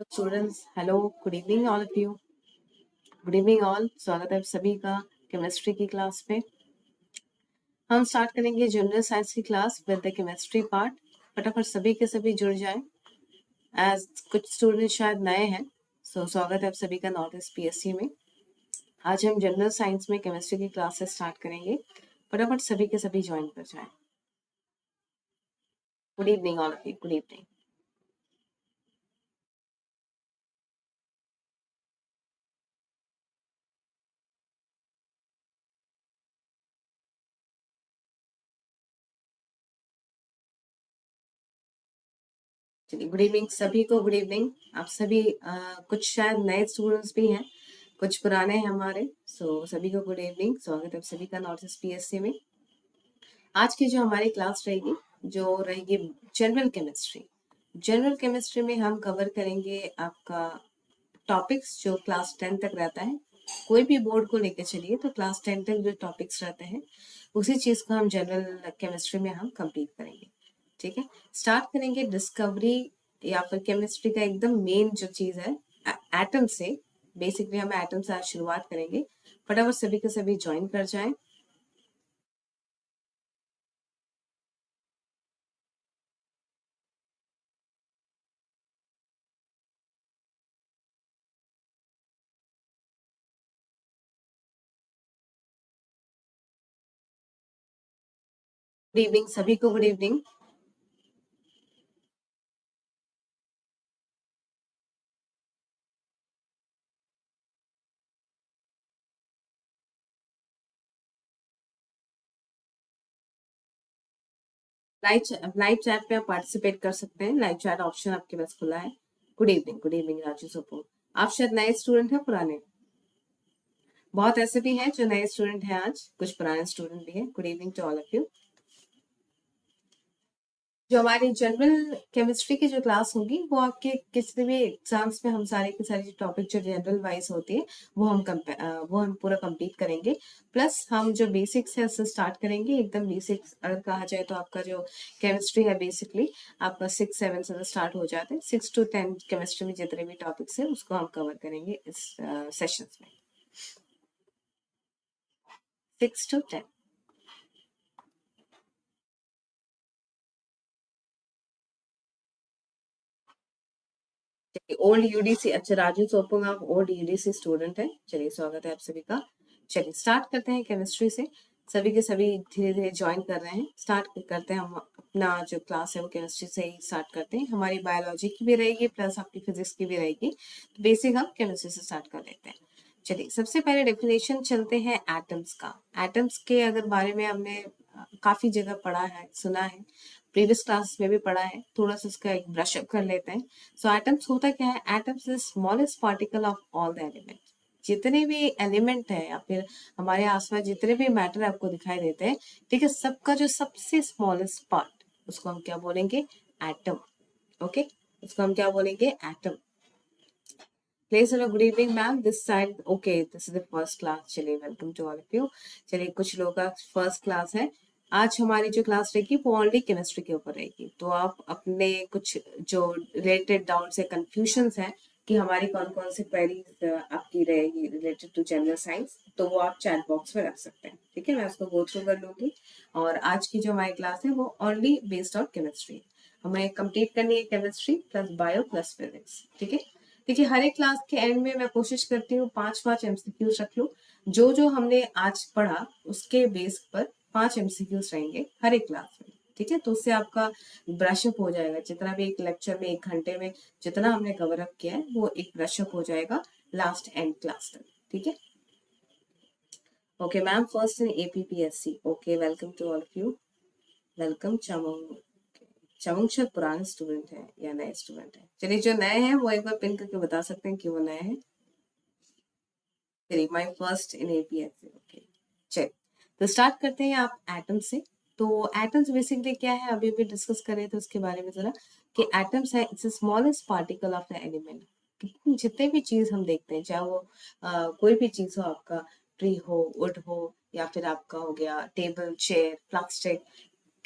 Students, hello, good evening all of you. Good evening all, स्वागत है आप सभी का केमिस्ट्री की क्लास पे। हम स्टार्ट करेंगे जनरल साइंस की class with the chemistry part. फटाफट सभी के सभी जुड़ जाएं। एज कुछ स्टूडेंट शायद नए हैं, सो स्वागत है आप सभी का नॉर्थ ईस्ट पीएससी में। आज हम जनरल साइंस में केमिस्ट्री की क्लासेस स्टार्ट करेंगे। फटाफट सभी के सभी ज्वाइन कर जाएं। Good evening all of you, good evening. चलिए, गुड इवनिंग सभी को, गुड इवनिंग। आप सभी कुछ शायद नए स्टूडेंट्स भी हैं, कुछ पुराने हैं हमारे। सो सभी को गुड इवनिंग, स्वागत है आप सभी का नॉर्थ ईस्ट पीएससी में। आज की जो हमारी क्लास रहेगी, जो रहेगी जनरल केमिस्ट्री। जनरल केमिस्ट्री में हम कवर करेंगे आपका टॉपिक्स जो क्लास 10 तक रहता है। कोई भी बोर्ड को लेकर चलिए तो क्लास 10 तक जो टॉपिक्स रहते हैं उसी चीज को हम जनरल केमिस्ट्री में हम कंप्लीट करेंगे। ठीक है, स्टार्ट करेंगे डिस्कवरी या फिर केमिस्ट्री का एकदम मेन जो चीज है एटम से। बेसिकली हम एटम से आज शुरुआत करेंगे। फटाफट सभी के सभी ज्वाइन कर जाएं। गुड इवनिंग सभी को, गुड इवनिंग। लाइव चैट पे आप पार्टिसिपेट कर सकते हैं। लाइव चैट ऑप्शन आपके पास खुला है। गुड इवनिंग राजू सोपो। आप शायद नए स्टूडेंट हैं, पुराने? बहुत ऐसे भी हैं जो नए स्टूडेंट हैं, आज कुछ पुराने स्टूडेंट भी हैं। Good evening to all of you. जो हमारी जनरल केमिस्ट्री की जो क्लास होगी वो आपके किसी भी एग्जाम्स में हम सारे के सारे जो टॉपिक जो जनरल वाइज होती है वो हम पूरा कंप्लीट करेंगे। प्लस हम जो बेसिक्स है उससे स्टार्ट करेंगे। एकदम बेसिक्स अगर कहा जाए तो आपका जो केमिस्ट्री है बेसिकली आपका 6-7 से स्टार्ट हो जाते हैं। 6 to 10 केमिस्ट्री में जितने भी टॉपिक्स है उसको हम कवर करेंगे इस सेशंस में। 6 to 10। ओल्ड यूडीसी, अच्छा राजू सोपोंग आप ओल्ड यूडीसी स्टूडेंट है। चलिए, स्वागत है आप सभी का। चलिए स्टार्ट करते हैं केमिस्ट्री से। सभी के सभी धीरे धीरे ज्वाइन कर रहे हैं। स्टार्ट करते हैं हम अपना जो क्लास है वो केमिस्ट्री से ही स्टार्ट करते हैं। हमारी बायोलॉजी की भी रहेगी प्लस आपकी फिजिक्स की भी रहेगी। तो बेसिक हम केमिस्ट्री से स्टार्ट कर लेते हैं। चलिए, सबसे पहले डेफिनेशन चलते हैं एटम्स का। एटम्स के अगर बारे में हमने काफी जगह पढ़ा है, सुना है, प्रीवियस क्लास में भी पढ़ा है। थोड़ा सा इसका एक ब्रश अप कर लेते हैं। सो एटम्स होता क्या है? Atoms is smallest particle of all the element. जितने भी एलिमेंट है या फिर हमारे आसपास जितने भी मैटर आपको दिखाई देते हैं, ठीक है, सबका जो सबसे स्मॉलेस्ट पार्ट उसको हम क्या बोलेंगे? एटम। ओके, उसको हम क्या बोलेंगे? Atom. Please hello, good evening ma'am, this side. Okay, this is the first class. चलिए, welcome to all of you. चलिए, कुछ लोगों का फर्स्ट क्लास है। आज हमारी जो क्लास रहेगी वो ओनली केमिस्ट्री के ऊपर रहेगी। तो आप अपने कुछ जो रिलेटेड डाउट्स है, कंफ्यूजन्स है कि हमारी कौन कौन सी क्वेरीज आपकी रहेगी रिलेटेड टू जनरल साइंस, तो वो आप चैट बॉक्स में रख सकते हैं। ठीक है, मैं उसको गो थ्रू कर लूंगी। और आज की जो हमारी क्लास है वो ओनली बेस्ड ऑन केमिस्ट्री। हमें कंप्लीट करनी है chemistry plus bio plus physics. ठीक है, देखिए हर एक क्लास के एंड में मैं कोशिश करती हूँ 5-5 एमसीक्यूज रख लूँ। जो जो हमने आज पढ़ा उसके बेस पर 5 एमसीक्यूज रहेंगे हर एक क्लास में। ठीक है, तो उससे आपका ब्रश अप हो जाएगा। जितना भी एक लेक्चर में 1 घंटे में जितना हमने कवर अप किया है वो एक ब्रश अप हो जाएगा लास्ट एंड क्लास तक। ठीक है, okay ma'am, first in APPSC. Okay, welcome to all of you. Welcome Chamang. Chamang शायद पुराने स्टूडेंट है या नए स्टूडेंट है? चलिए, जो नए हैं वो एक बार पिन करके बता सकते हैं कि वो नए हैं। चलिए, my first in APSC. Okay, चलिए तो स्टार्ट करते हैं आप एटम से। तो एटम्स बेसिकली क्या है, अभी भी डिस्कस करें तो उसके बारे में जरा कि एटम्स है it's smallest particle of the element. जितने भी चीज हम देखते हैं, चाहे वो कोई भी चीज हो, आपका ट्री हो, वुड हो, या फिर आपका हो गया टेबल, चेयर, प्लास्टिक,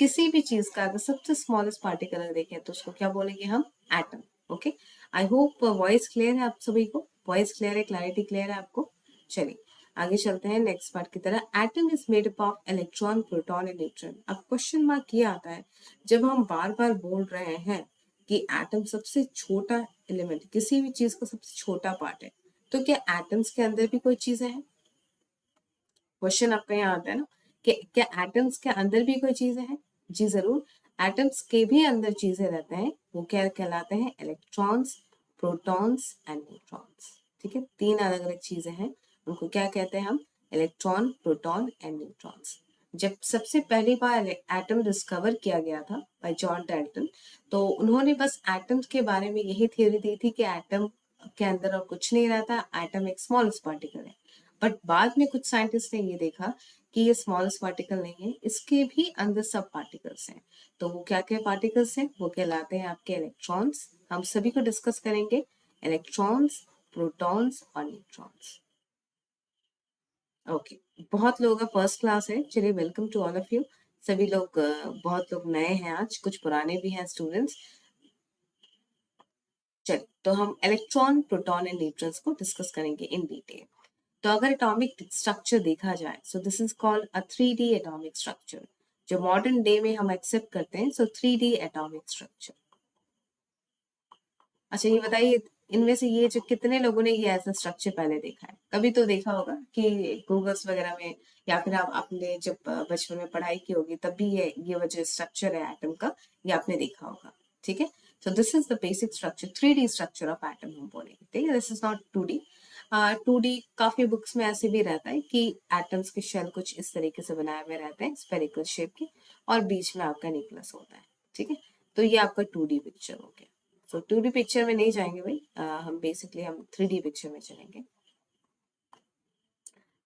किसी भी चीज का अगर सबसे स्मॉलेस्ट पार्टिकल अगर देखें तो उसको क्या बोलेंगे हम, atom. Okay, I hope voice clear है आप सभी को, वॉइस क्लियर है, क्लैरिटी क्लियर है आपको। चलिए आगे चलते हैं नेक्स्ट पार्ट की तरह। Atom is made up of electron, proton and neutron. अब क्वेश्चन मार्क ये आता है जब हम बार बार बोल रहे हैं कि एटम सबसे छोटा एलिमेंट, किसी भी चीज का सबसे छोटा पार्ट है, तो क्या एटम्स के अंदर भी कोई चीजें हैं? क्वेश्चन आपका यहाँ आता है ना कि क्या एटम्स के अंदर भी कोई चीजें हैं? जी जरूर, एटम्स के भी अंदर चीजें रहते हैं, वो क्या कहलाते हैं, इलेक्ट्रॉन्स, प्रोटॉन्स एंड न्यूट्रॉन्स। ठीक है, तीन अलग अलग चीजें हैं, उनको क्या कहते हैं हम, इलेक्ट्रॉन, प्रोटॉन एंड न्यूट्रॉन्स। जब सबसे पहली बार एटम डिस्कवर किया गया था बाय जॉन डाल्टन, तो उन्होंने बस एटम्स के बारे में यही थ्योरी दी थी कि एटम के अंदर और कुछ नहीं रहता, एटम एक स्मॉलेस्ट पार्टिकल है। बट बाद में कुछ साइंटिस्ट ने ये देखा कि ये स्मॉलेस्ट पार्टिकल नहीं है, इसके भी अंदर सब पार्टिकल्स हैं। तो वो क्या क्या पार्टिकल्स हैं, वो कहलाते हैं आपके इलेक्ट्रॉन्स। हम सभी को डिस्कस करेंगे, इलेक्ट्रॉन्स, प्रोटॉन्स और न्यूट्रॉन्स। ओके, बहुत लोगों का फर्स्ट क्लास है, चलिए welcome to all of you. सभी लोग बहुत लोग नए हैं आज, कुछ पुराने भी हैं स्टूडेंट्स। चलिए तो हम इलेक्ट्रॉन, प्रोटॉन एंड न्यूट्रॉन्स को डिस्कस करेंगे इन डिटेल। तो अगर एटॉमिक स्ट्रक्चर देखा जाए, so this is called a 3D atomic structure. जो मॉडर्न डे में हम एक्सेप्ट करते हैं, सो 3D एटॉमिक स्ट्रक्चर। अच्छा ये बताइए, इनमें से ये जो कितने लोगों ने ये ऐसा स्ट्रक्चर पहले देखा है? कभी तो देखा होगा कि गूगल्स वगैरह में, या फिर आप आपने जब बचपन में पढ़ाई की होगी तब भी ये वो जो स्ट्रक्चर है एटम का, ये आपने देखा होगा। ठीक है, so this is the basic structure, 3D structure of atom हम बोलेंगे। ठीक है, this is not 2D। 2D काफी बुक्स में ऐसे भी रहता है कि एटम्स के शेल कुछ इस तरीके से बनाए हुए रहते हैं, स्पेरिकल शेप के, और बीच में आपका न्यूक्लियस होता है। ठीक है, तो ये आपका 2D पिक्चर हो गया। सो 2D पिक्चर में नहीं जाएंगे भाई, हम बेसिकली हम 3D पिक्चर में चलेंगे।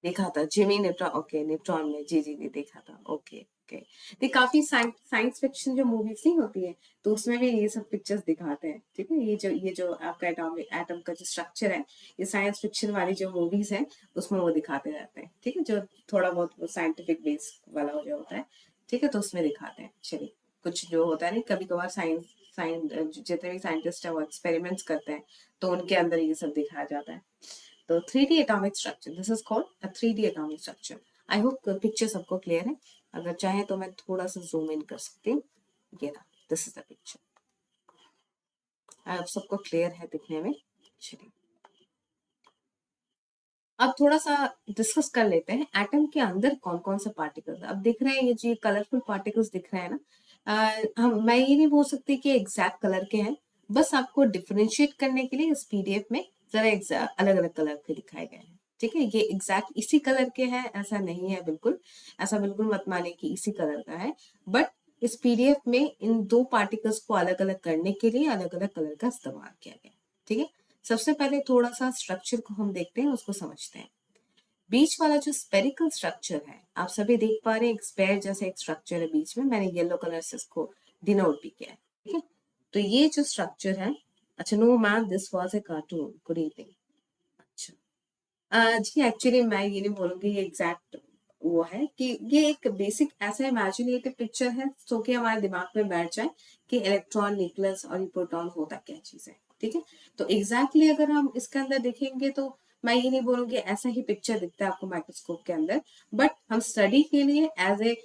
देखा था जिमी न्यूट्रॉन, ओके न्यूट्रॉन में, जी जी जी देखा था, ओके ओके। ये काफी साइंस फिक्शन जो मूवीज नहीं होती है, तो उसमें भी ये सब पिक्चर्स दिखाते हैं। ठीक है, ये जो आपका एटॉमिक एटम का जो स्ट्रक्चर है, ये साइंस फिक्शन वाली जो मूवीज है उसमें वो दिखाते रहते हैं। ठीक है, जो थोड़ा बहुत साइंटिफिक बेस वाला जो होता है, ठीक है, तो उसमें दिखाते हैं। चलिए, कुछ जो होता है नहीं, कभी कभार साइंस साइंस जितने भी साइंटिस्ट है वो एक्सपेरिमेंट्स करते हैं, तो उनके अंदर ये सब दिखाया जाता है। तो 3D atomic structure, this is called a 3D atomic structure. I hope picture सबको क्लियर है। अगर चाहे तो मैं थोड़ा सा जूम इन कर सकती हूँ। ये रहा, दिस इज द पिक्चर। अब सबको क्लियर है दिखने में? चलिए अब थोड़ा सा डिस्कस कर लेते हैं एटम के अंदर कौन कौन सा पार्टिकल्स। अब दिख रहे हैं ये जो कलरफुल पार्टिकल्स दिख रहे हैं ना, मैं ये नहीं बोल सकती कि एग्जैक्ट कलर के हैं, बस आपको डिफरेंशिएट करने के लिए इस पीडीएफ में जरा अलग अलग कलर के दिखाए गए हैं। ठीक है, ये एग्जैक्ट इसी कलर के हैं ऐसा नहीं है, बिल्कुल ऐसा बिल्कुल मत माने कि इसी कलर का है। बट इस पीडीएफ में इन दो पार्टिकल्स को अलग अलग करने के लिए अलग अलग कलर का इस्तेमाल किया गया। ठीक है, सबसे पहले थोड़ा सा स्ट्रक्चर को हम देखते हैं, उसको समझते हैं। बीच वाला जो स्पेरिकल स्ट्रक्चर है, आप सभी देख पा रहे हैं, एक स्पेयर जैसा एक स्ट्रक्चर है बीच में, मैंने येलो कलर से इसको डिनोट भी किया है। ठीक है, तो ये जो स्ट्रक्चर है, अच्छा no ma'am this was a cartoon, good evening. अच्छा जी एक्चुअली मैं ये नहीं बोलूंगी ये एग्जैक्ट वो है कि ये एक बेसिक ऐसा इमेजिनेटिव पिक्चर है तो कि हमारे दिमाग में बैठ जाए कि इलेक्ट्रॉन, न्यूक्लियस और प्रोटॉन होता क्या चीज है। ठीक है, तो एग्जैक्टली अगर हम इसके अंदर देखेंगे तो मैं ये नहीं बोलूंगी ऐसा ही पिक्चर दिखता है आपको माइक्रोस्कोप के अंदर, बट हम स्टडी के लिए एज ए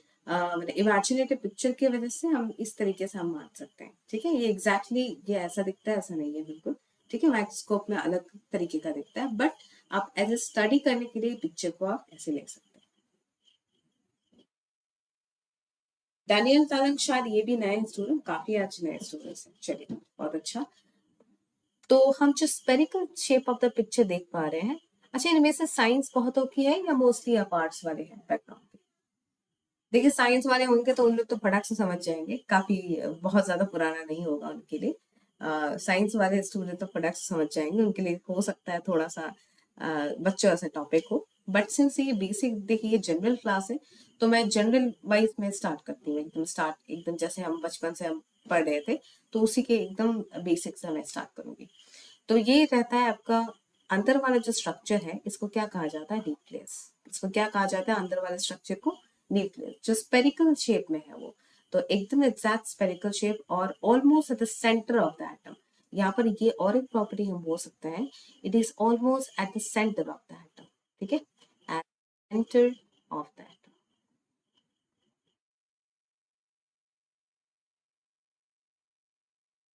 इमेजिनेटिव पिक्चर की वजह से हम इस तरीके से हम मान सकते हैं। ठीक है, ये एग्जैक्टली ये ऐसा दिखता है ऐसा नहीं है बिल्कुल। ठीक है, माइक्रोस्कोप में अलग तरीके का दिखता है, बट आप एज ए स्टडी करने के लिए पिक्चर को आप ऐसे ले सकते हैं। डैनियल तालंग शायद ये भी नए स्टूडेंट, काफी आज नए स्टूडेंट्स हैं। चलिए बहुत अच्छा। तो हम जो spherical shape of the picture देख पा रहे हैं, अच्छा इनमें से साइंस बहुतों की है या मोस्टली आप आर्ट्स वाले हैं बैकग्राउंड के? देखिए साइंस वाले होंगे तो उन लोग तो फटाक से समझ जाएंगे, काफी बहुत ज्यादा पुराना नहीं होगा उनके लिए। साइंस वाले स्टूडेंट तो फटाक से समझ जाएंगे, उनके लिए हो सकता है थोड़ा सा बच्चों ऐसा टॉपिक हो। बट सिंस ये बेसिक देखिए जनरल क्लास है, तो मैं जनरल वाइज में स्टार्ट करती हूँ, एकदम स्टार्ट एकदम जैसे हम बचपन से हम पढ़ रहे थे, तो उसी के एकदम बेसिक से मैं स्टार्ट करूंगी। तो ये रहता है आपका अंदर वाला जो स्ट्रक्चर है, इसको क्या कहा जाता है, न्यूक्लियस। इसको क्या कहा जाता है अंदर वाले स्ट्रक्चर को, न्यूक्लियस। जो स्पेरिकल शेप में है वो, तो एकदम एग्जैक्ट स्फेरिकल शेप और almost at the centre of the atom. यहाँ पर ये और एक प्रॉपर्टी हम बोल सकते हैं, it is almost at the centre of the atom. ठीक है, at centre of the atom.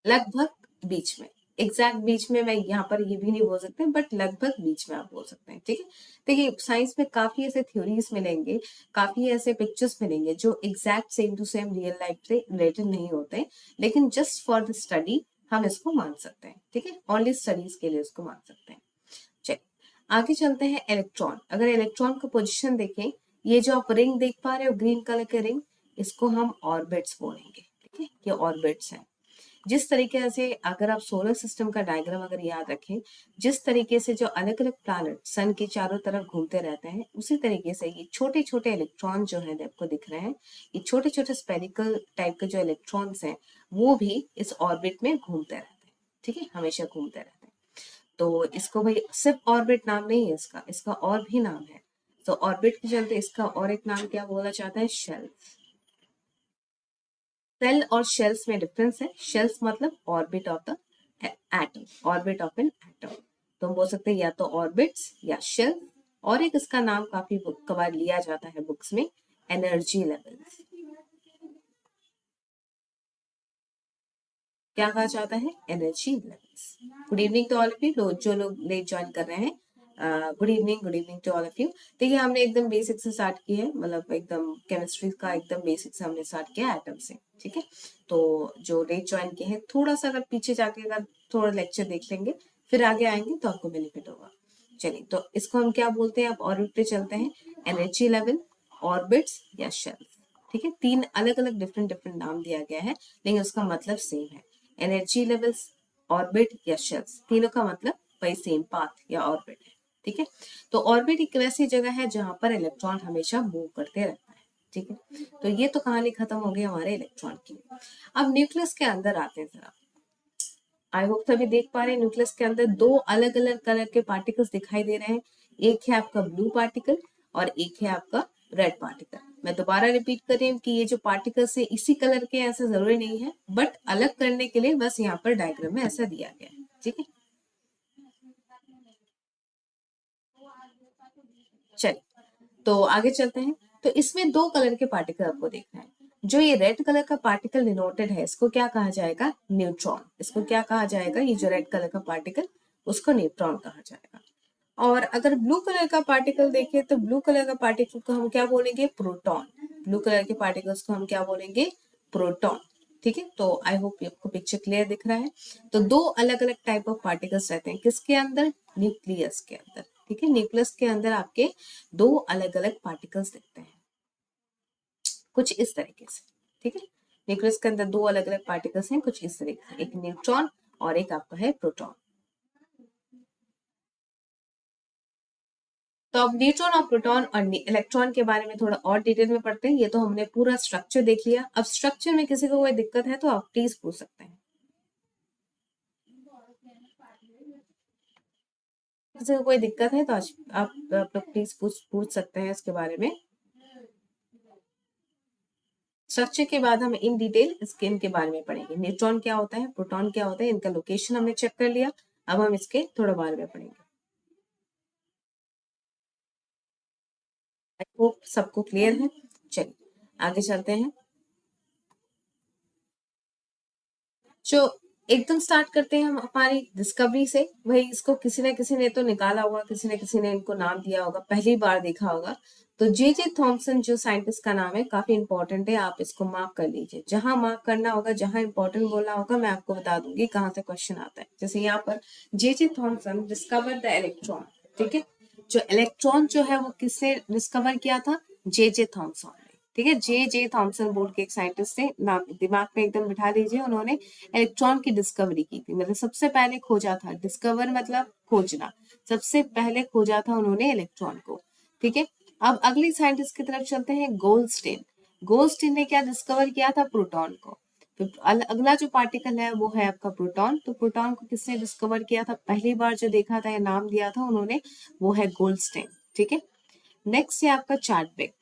लगभग बीच में, एग्जैक्ट बीच में मैं यहाँ पर ये भी नहीं बोल सकते, बट लगभग बीच में आप बोल सकते हैं। ठीक है, देखिए साइंस में काफी ऐसे थ्योरीज मिलेंगे, काफी ऐसे पिक्चर्स मिलेंगे जो exact same to same real life से रिलेटेड नहीं होते, लेकिन जस्ट फॉर द स्टडी हम इसको मान सकते हैं। ठीक है, ओनली स्टडीज के लिए इसको मान सकते हैं। चलिए आगे चलते हैं। इलेक्ट्रॉन, अगर इलेक्ट्रॉन का पोजिशन देखें, ये जो आप रिंग देख पा रहे हो ग्रीन कलर के रिंग, इसको हम ऑर्बिट्स बोलेंगे। ठीक है, ये ऑर्बिट्स हैं। जिस तरीके से अगर आप सोलर सिस्टम का डायग्राम अगर याद रखें, जिस तरीके से जो अलग अलग प्लैनेट सन के चारों तरफ घूमते रहते हैं, उसी तरीके से ये छोटे छोटे इलेक्ट्रॉन जो है आपको दिख रहे हैं, ये छोटे छोटे स्पेरिकल टाइप के जो इलेक्ट्रॉन्स हैं वो भी इस ऑर्बिट में घूमते रहते हैं। ठीक है, हमेशा घूमते रहते हैं। तो इसको भाई सिर्फ ऑर्बिट नाम नहीं है इसका, इसका और भी नाम है। तो ऑर्बिट के चलते इसका और एक नाम क्या बोला जाता है, शेल्स। सेल और शेल्स में डिफरेंस है। शेल्स मतलब orbit of the atom, orbit of an atom. तो हम बोल सकते हैं या तो ऑर्बिट्स या शेल्स। और एक इसका नाम काफी कबार लिया जाता है बुक्स में, एनर्जी लेवल्स। क्या कहा जाता है, energy levels. Good evening to all of you, जो लोग लेट ज्वाइन कर रहे हैं, good evening to all of you. देखिए हमने एकदम बेसिक से स्टार्ट की है, मतलब एकदम केमिस्ट्री का एकदम बेसिक से हमने स्टार्ट किया एटम से। ठीक है, तो जो लेट ज्वाइन किए हैं थोड़ा सा अगर पीछे जाके अगर थोड़ा लेक्चर देख लेंगे फिर आगे आएंगे तो आपको बेनिफिट होगा। चलिए तो इसको हम क्या बोलते हैं, अब ऑर्बिट पे चलते हैं। एनर्जी लेवल, ऑर्बिट्स या शेल्स। ठीक है, तीन अलग अलग डिफरेंट डिफरेंट नाम दिया गया है, लेकिन उसका मतलब सेम है। एनर्जी लेवल्स, ऑर्बिट या शेल्स, तीनों का मतलब वही सेम, पाथ या ऑर्बिट है। ठीक है, तो ऑर्बिट एक वैसी जगह है जहां पर इलेक्ट्रॉन हमेशा मूव करते रहता है। ठीक है, तो ये तो कहानी खत्म हो गई हमारे इलेक्ट्रॉन की। अब न्यूक्लियस के अंदर आते हैं जरा। आई होप सभी देख पा रहे हैं, न्यूक्लियस के अंदर दो अलग अलग कलर के पार्टिकल्स दिखाई दे रहे हैं। एक है आपका ब्लू पार्टिकल और एक है आपका रेड पार्टिकल। मैं दोबारा रिपीट कर रही हूँ कि ये जो पार्टिकल्स है इसी कलर के, ऐसा जरूरी नहीं है, बट अलग करने के लिए बस यहाँ पर डायग्राम में ऐसा दिया गया है। ठीक है, चलिए तो आगे चलते हैं। तो इसमें दो कलर के पार्टिकल आपको देखना है। जो ये रेड कलर का पार्टिकल डिनोटेड है, इसको क्या कहा जाएगा, न्यूट्रॉन। इसको क्या कहा जाएगा, ये जो रेड कलर का पार्टिकल, उसको न्यूट्रॉन कहा जाएगा। और अगर ब्लू कलर का पार्टिकल देखें तो ब्लू कलर का पार्टिकल को हम क्या बोलेंगे, प्रोटॉन। ब्लू कलर के पार्टिकल्स को हम क्या बोलेंगे, प्रोटॉन। ठीक है, तो आई होप आपको पिक्चर क्लियर दिख रहा है। तो दो अलग अलग टाइप ऑफ पार्टिकल्स रहते हैं, किसके अंदर, न्यूक्लियस के अंदर। ठीक है, न्यूक्लियस के अंदर आपके दो अलग अलग पार्टिकल्स दिखते हैं कुछ इस तरीके से। ठीक है, न्यूक्लियस के अंदर दो अलग अलग पार्टिकल्स हैं कुछ इस तरीके से, एक न्यूट्रॉन और एक आपका है प्रोटॉन। तो अब न्यूट्रॉन और प्रोटॉन और इलेक्ट्रॉन के बारे में थोड़ा और डिटेल में पढ़ते हैं। ये तो हमने पूरा स्ट्रक्चर देख लिया। अब स्ट्रक्चर में किसी को कोई दिक्कत है तो आप प्लीज पूछ सकते हैं। किसी को कोई दिक्कत है तो आज आप लोग प्लीज पूछ सकते हैं इसके बारे में। स्ट्रक्चर के बाद हम इन डिटेल इसके इनके बारे में पढ़ेंगे। न्यूट्रॉन क्या होता है, प्रोटॉन क्या होता है, इनका लोकेशन हमने चेक कर लिया। अब हम इसके थोड़ा बारे में पढ़ेंगे। आई होप सबको क्लियर है। चलिए आगे चलते हैं। जो एकदम स्टार्ट करते हैं हम हमारी डिस्कवरी से। वही इसको किसी न किसी ने तो निकाला होगा, किसी न किसी ने इनको नाम दिया होगा, पहली बार देखा होगा। तो जे थॉमसन जो साइंटिस्ट का नाम है काफी इंपॉर्टेंट है, आप इसको मार्क कर लीजिए। जहां मार्क करना होगा, जहां इंपॉर्टेंट बोलना होगा, मैं आपको बता दूंगी कहाँ से क्वेश्चन आता है। जैसे यहाँ पर J Thomson discover the electron. ठीक है, जो इलेक्ट्रॉन जो है वो किसने डिस्कवर किया था, जे थॉमसन ने। ठीक है, जे थॉमसन बोर्ड के एक साइंटिस्ट थे, नाम दिमाग में एकदम बिठा लीजिए। उन्होंने इलेक्ट्रॉन की डिस्कवरी की थी, मतलब सबसे पहले खोजा था। डिस्कवर मतलब खोजना, सबसे पहले खोजा था उन्होंने इलेक्ट्रॉन को। ठीक है, अब अगली साइंटिस्ट की तरफ चलते हैं, गोल्डस्टीन। गोल्डस्टीन ने क्या डिस्कवर किया था, प्रोटॉन को। तो अगला जो पार्टिकल है वो है आपका प्रोटॉन। तो प्रोटॉन को किसने डिस्कवर किया था, पहली बार जो देखा था या नाम दिया था उन्होंने, वो है गोल्डस्टीन। ठीक है, नेक्स्ट है आपका चार्टविक।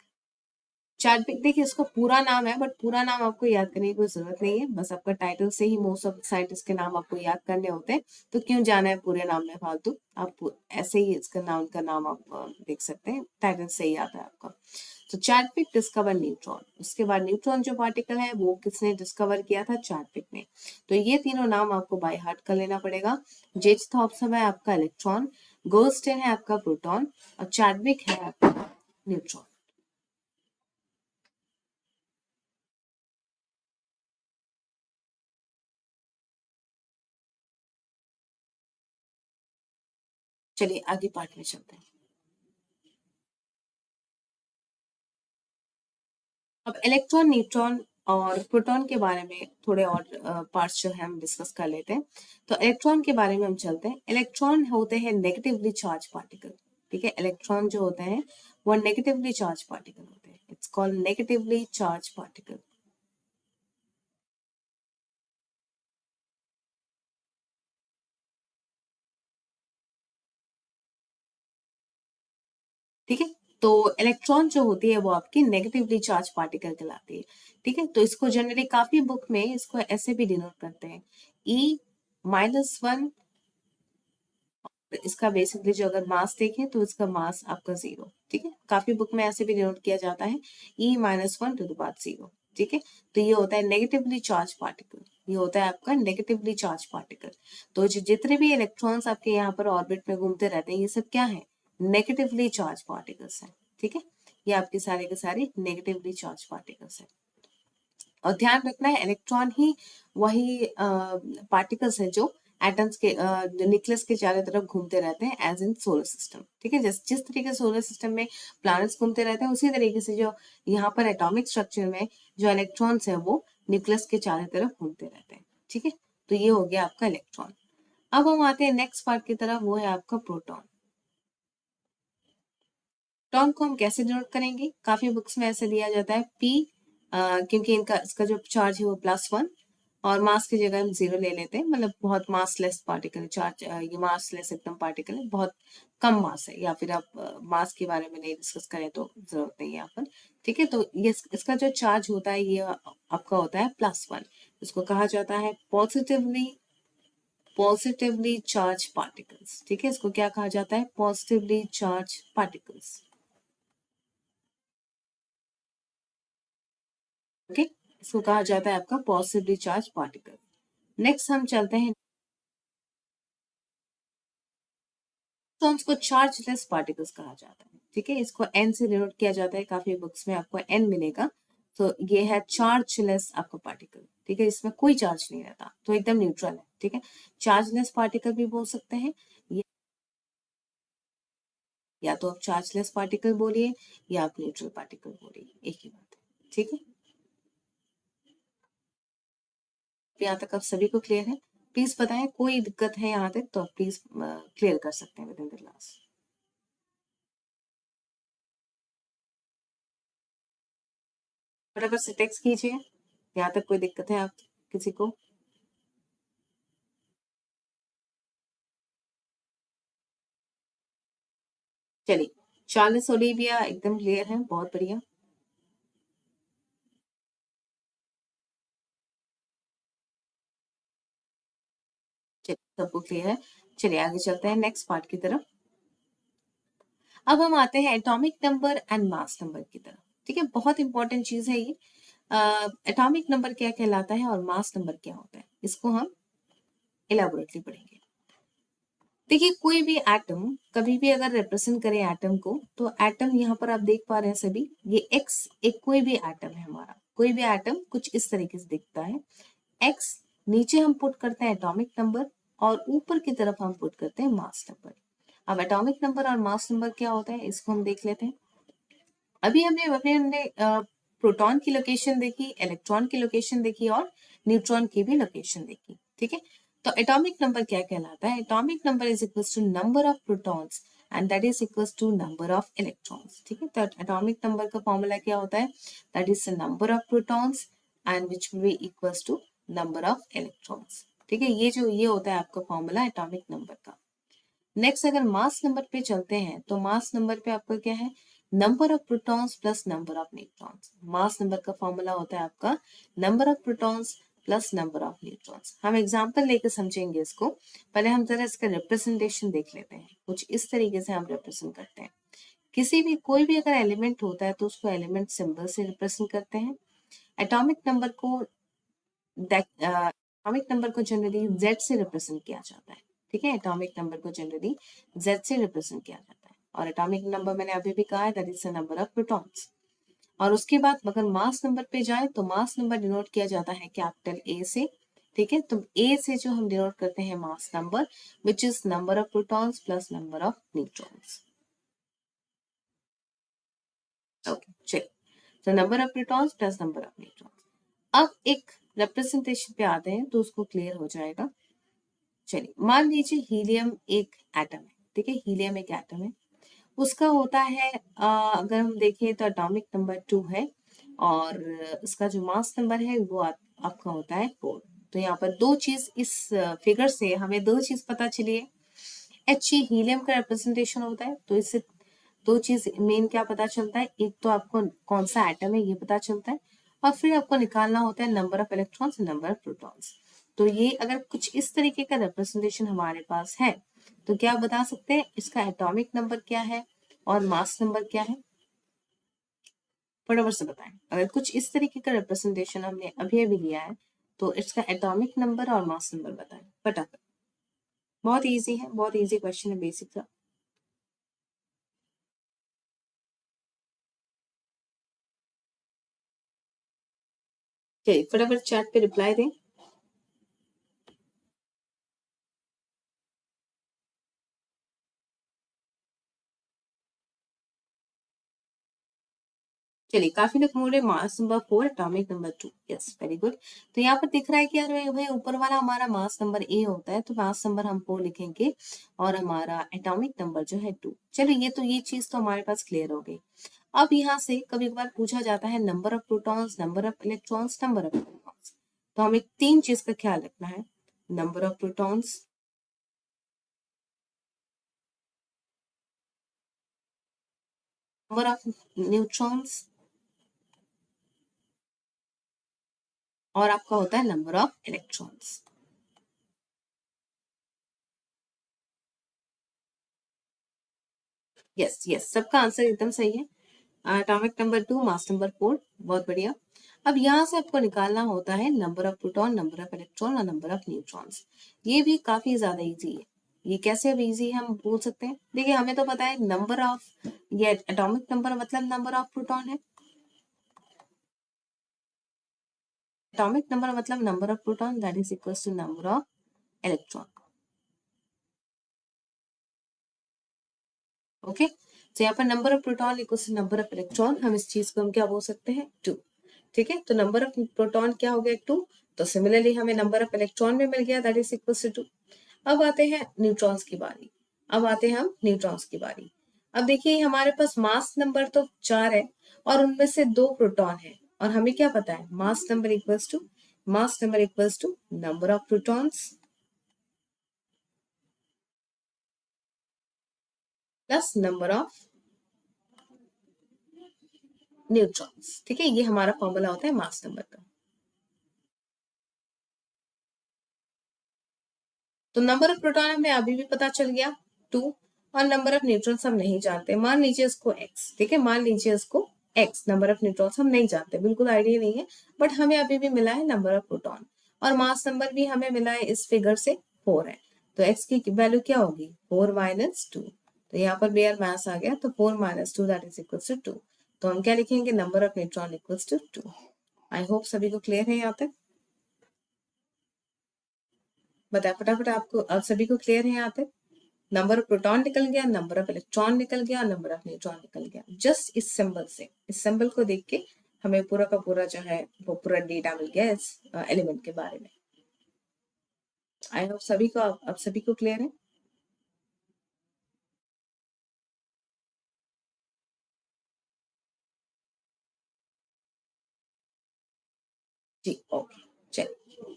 चार्टविक, देखिए इसका पूरा नाम है, बट पूरा नाम आपको याद करने की कोई जरूरत नहीं है, बस आपका टाइटल से ही मोस्ट ऑफ साइंटिस्ट के नाम आपको याद करने होते हैं, तो क्यों जाना है पूरे नाम में फालतू, आप ऐसे ही इसका नाम का नाम आप देख सकते हैं, टाइटल से ही आता है आपका। तो चार्टविक डिस्कवर न्यूट्रॉन, उसके बाद न्यूट्रॉन जो पार्टिकल है वो किसने डिस्कवर किया था, चार्टविक ने। तो ये तीनों नाम आपको बाय हार्ट कर लेना पड़ेगा। जेज थॉम्सन है आपका इलेक्ट्रॉन, गोल्डस्टीन है आपका प्रोटॉन, और चार्टविक है आपका न्यूट्रॉन। चलिए आगे पार्ट में चलते हैं। अब इलेक्ट्रॉन, न्यूट्रॉन और प्रोटॉन के बारे में थोड़े और पार्ट्स जो है हम डिस्कस कर लेते हैं। तो इलेक्ट्रॉन के बारे में हम चलते हैं। इलेक्ट्रॉन होते हैं नेगेटिवली चार्ज पार्टिकल, ठीक है। इलेक्ट्रॉन जो होते हैं वो नेगेटिवली चार्ज पार्टिकल होते हैं, it's called negatively charge particle, ठीक है। तो इलेक्ट्रॉन जो होती है वो आपकी नेगेटिवली चार्ज पार्टिकल कहलाती है, ठीक है। तो इसको जनरली काफी बुक में इसको ऐसे भी डिनोट करते हैं, E-1। इसका बेसिकली जो अगर मास देखें तो इसका मास आपका 0, ठीक है। काफी बुक में ऐसे भी डिनोट किया जाता है E-1 × 0, ठीक है। तो ये होता है नेगेटिवली चार्ज पार्टिकल, ये होता है आपका नेगेटिवली चार्ज पार्टिकल। तो जितने भी इलेक्ट्रॉन्स आपके यहाँ पर ऑर्बिट में घूमते रहते हैं ये सब क्या है, नेगेटिवली चार्ज पार्टिकल्स हैं, ठीक है। ये आपके सारे के सारे नेगेटिवली चार्ज पार्टिकल्स हैं। और ध्यान रखना है इलेक्ट्रॉन ही वही पार्टिकल्स हैं जो एटम्स के न्यूक्लियस के चारों तरफ घूमते रहते हैं एज इन सोलर सिस्टम, ठीक है। जिस तरीके से सोलर सिस्टम में प्लैनेट्स घूमते रहते हैं उसी तरीके से जो यहाँ पर एटॉमिक स्ट्रक्चर में जो इलेक्ट्रॉन्स है वो न्यूक्लियस के चारों तरफ घूमते रहते हैं, ठीक है। तो ये हो गया आपका इलेक्ट्रॉन। अब हम आते हैं नेक्स्ट पार्ट की तरफ, वो है आपका प्रोटॉन। प्रोटॉन को हम कैसे डिनोट करेंगे, काफी बुक्स में ऐसे दिया जाता है P, क्योंकि इनका इसका जो चार्ज है वो +1, और मास की जगह हम 0 ले लेते हैं, मतलब बहुत मासलेस पार्टिकल है चार्ज, ये मासलेस एकदम पार्टिकल है, बहुत कम मास है, या फिर आप मास के बारे में नहीं डिस्कस करें तो जरूरत नहीं है यहाँ पर, ठीक है। तो ये इसका जो चार्ज होता है ये आपका होता है +1, इसको कहा जाता है पॉजिटिवली चार्ज पार्टिकल्स, ठीक है। इसको क्या कहा जाता है, पॉजिटिवली चार्ज पार्टिकल्स, ओके। इसको कहा जाता है आपका पॉजिटिवली चार्ज पार्टिकल। नेक्स्ट हम चलते हैं, इलेक्ट्रॉन्स को चार्जलेस पार्टिकल्स कहा जाता है, ठीक है। इसको एन से डिनोट किया जाता है, काफी बुक्स में आपको एन मिलेगा। तो ये है चार्जलेस आपका पार्टिकल, ठीक है। इसमें कोई चार्ज नहीं रहता, तो एकदम न्यूट्रल है, ठीक है। चार्जलेस पार्टिकल भी बोल सकते हैं, या तो आप चार्जलेस पार्टिकल बोलिए या आप न्यूट्रल पार्टिकल बोलिए, एक ही बात है, ठीक है। यहाँ तक आप सभी को क्लियर है, प्लीज बताएं कोई दिक्कत है यहाँ तक तो आप प्लीज क्लियर कर सकते हैं विद इन द क्लास। फटाफट से टेक्स्ट कीजिए, यहाँ तक कोई दिक्कत है आप किसी को। चलिए, चार्ल्स ओलिविया एकदम क्लियर है, बहुत बढ़िया। चलिए सबको क्लियर है, चलिए आगे चलते हैं नेक्स्ट पार्ट की तरफ। अब हम आते हैं atomic number and mass number की तरफ, ठीक है। बहुत इंपॉर्टेंट चीज है ये, एटॉमिक नंबर क्या कहलाता है और मास नंबर क्या होता है, इसको हम इलाबोरेटली पढ़ेंगे। देखिए कोई भी एटम कभी भी अगर रिप्रेजेंट करें एटम को, तो एटम यहाँ पर आप देख पा रहे हैं सभी, ये एक्स एक कोई भी एटम है हमारा, कोई भी एटम कुछ इस तरीके से दिखता है। एक्स नीचे हम पुट करते हैं एटॉमिक नंबर, और ऊपर की तरफ हम पुट करते हैं मास नंबर। अब एटॉमिक नंबर और मास नंबर क्या होता है इसको हम देख लेते हैं। अभी हमने प्रोटॉन की लोकेशन देखी, इलेक्ट्रॉन की लोकेशन देखी, और न्यूट्रॉन की भी लोकेशन देखी, ठीक है। तो एटॉमिक नंबर क्या कहलाता है, atomic number is equals to number of protons and that is equals to number of electrons, ठीक है। तो एटॉमिक नंबर का फॉर्मूला क्या होता है, that is the number of protons and which will be equals to number of electrons, ठीक है। ये होता है आपका फॉर्मूला एटॉमिक नंबर का। नेक्स्ट अगर मास नंबर पे चलते हैं, तो मास नंबर पे आपका क्या है, number of protons plus number of neutrons. Mass number का फॉर्मूला होता है आपका number of protons plus number of neutrons. हम एग्जांपल लेके समझेंगे इसको। पहले हम जरा इसका रिप्रेजेंटेशन देख लेते हैं। कुछ इस तरीके से हम रिप्रेजेंट करते हैं। किसी भी कोई भी अगर एलिमेंट होता है तो उसको एलिमेंट सिंबल से रिप्रेजेंट करते हैं। एटॉमिक नंबर को जनरली Z से रिप्रेजेंट किया जाता है। ठीक है, एटॉमिक नंबर को जनरली Z से रिप्रेजेंट किया जाता है। और एटॉमिक नंबर मैंने अभी भी कहा है that is the number of protons. और उसके बाद अगर मास नंबर पे जाए तो मास नंबर डिनोट किया जाता है कैपिटल A से। ठीक है, तो A से जो हम डिनोट करते हैं mass number which is number of protons plus number of neutrons. Okay, चलिए, तो number of protons plus number of neutrons. अब एक रिप्रेजेंटेशन पे आते हैं तो उसको क्लियर हो जाएगा। चलिए, मान लीजिए हीलियम एक एटम है। ठीक है, हीलियम एक एटम है। उसका होता है अगर हम देखें तो एटॉमिक नंबर 2 है और उसका जो मास नंबर है वो आपका होता है 4। तो यहाँ पर दो चीज इस फिगर से हमें दो चीज पता चली है। He हीलियम का रिप्रेजेंटेशन होता है तो इससे दो चीज मेन क्या पता चलता है। एक तो आपको कौन सा एटम है ये पता चलता है और फिर आपको निकालना होता है number of electrons number of protons. तो ये अगर कुछ इस तरीके का रिप्रेजेंटेशन हमारे पास है तो क्या बता सकते हैं इसका एटॉमिक नंबर क्या है और मास नंबर क्या है। फटाफट से बताएं। अगर कुछ इस तरीके का रिप्रेजेंटेशन हमने अभी अभी लिया है तो इसका एटॉमिक नंबर और मास नंबर बताएं फटाफट। बहुत इजी है, बहुत इजी क्वेश्चन है, बेसिक सा। चलिए फटाफट चैट पे रिप्लाई दें। चलिए, काफी लोग बोल रहे mass number 4 atomic number 2। Yes, very good. तो यहाँ पर दिख रहा है कि यार भाई ऊपर वाला हमारा मास नंबर ए होता है तो मास नंबर हम 4 लिखेंगे और हमारा एटॉमिक नंबर जो है 2। चलो, ये चीज तो हमारे पास क्लियर हो गई। अब यहाँ से कभी कभार पूछा जाता है number of protons, number of electrons, number of electrons. तो हमें तीन चीज का ख्याल रखना है। Number of protons, number of neutrons और आपका होता है number of electrons. Yes yes, सबका आंसर एकदम सही है। एटॉमिक नंबर 2, मास नंबर 4, बहुत बढ़िया। अब यहाँ से आपको निकालना होता है number of proton, number of electron और नंबर ऑफ न्यूट्रॉन्स। ये भी काफी ज्यादा इजी है। ये कैसे अब इजी हम बोल सकते हैं। देखिए, हमें तो पता है नंबर ऑफ, ये एटॉमिक नंबर मतलब नंबर ऑफ प्रोटॉन है। एटॉमिक नंबर मतलब number of proton that is equal to number of electron. Okay, तो यहाँ पर number of proton equals to number of electron, हम इस चीज को हम क्या बोल सकते हैं 2। ठीक है, तो नंबर ऑफ प्रोटॉन क्या हो गया 2। तो सिमिलरली हमें नंबर ऑफ इलेक्ट्रॉन भी मिल गया दैट इज इक्वल्स टू 2। अब आते हैं न्यूट्रॉन्स की बारी। अब आते हैं हम न्यूट्रॉन्स की बारी। अब देखिए हमारे पास मास नंबर तो 4 है और उनमें से 2 प्रोटॉन है और हमें क्या पता है mass number equals to number of protons plus number of neutrons. ठीक है, ये हमारा फॉर्मूला होता है मास नंबर का। तो नंबर ऑफ प्रोटॉन हमें अभी भी पता चल गया 2 और नंबर ऑफ न्यूट्रॉन्स हम नहीं जानते। मान लीजिए इसको x, ठीक है, मान लीजिए इसको x, नंबर ऑफ न्यूट्रॉन्स हम नहीं जानते, बिल्कुल आइडिया नहीं है, बट हमें अभी भी मिला है नंबर ऑफ प्रोटॉन और मास नंबर भी हमें मिला है इस फिगर से 4 है। तो x की वैल्यू क्या होगी 4 माइनस 2। तो यहाँ पर बेयर मास आ गया तो 4 minus 2 that is equal to 2। तो हम क्या लिखेंगे number of neutron equals to 2। I hope सभी को क्लियर है यहाँ तक। बताए फटाफट, आपको अब सभी को क्लियर है यहाँ तक। नंबर ऑफ प्रोटॉन निकल गया, नंबर ऑफ इलेक्ट्रॉन निकल गया, नंबर ऑफ न्यूट्रॉन निकल गया। जस्ट इस सिंबल से, इस सिंबल को देख के हमें पूरा का पूरा जो है वो पूरा डेटा मिल गया इस एलिमेंट के बारे में। आई होप सभी को अब सभी को क्लियर है। जी ओके, चलिए।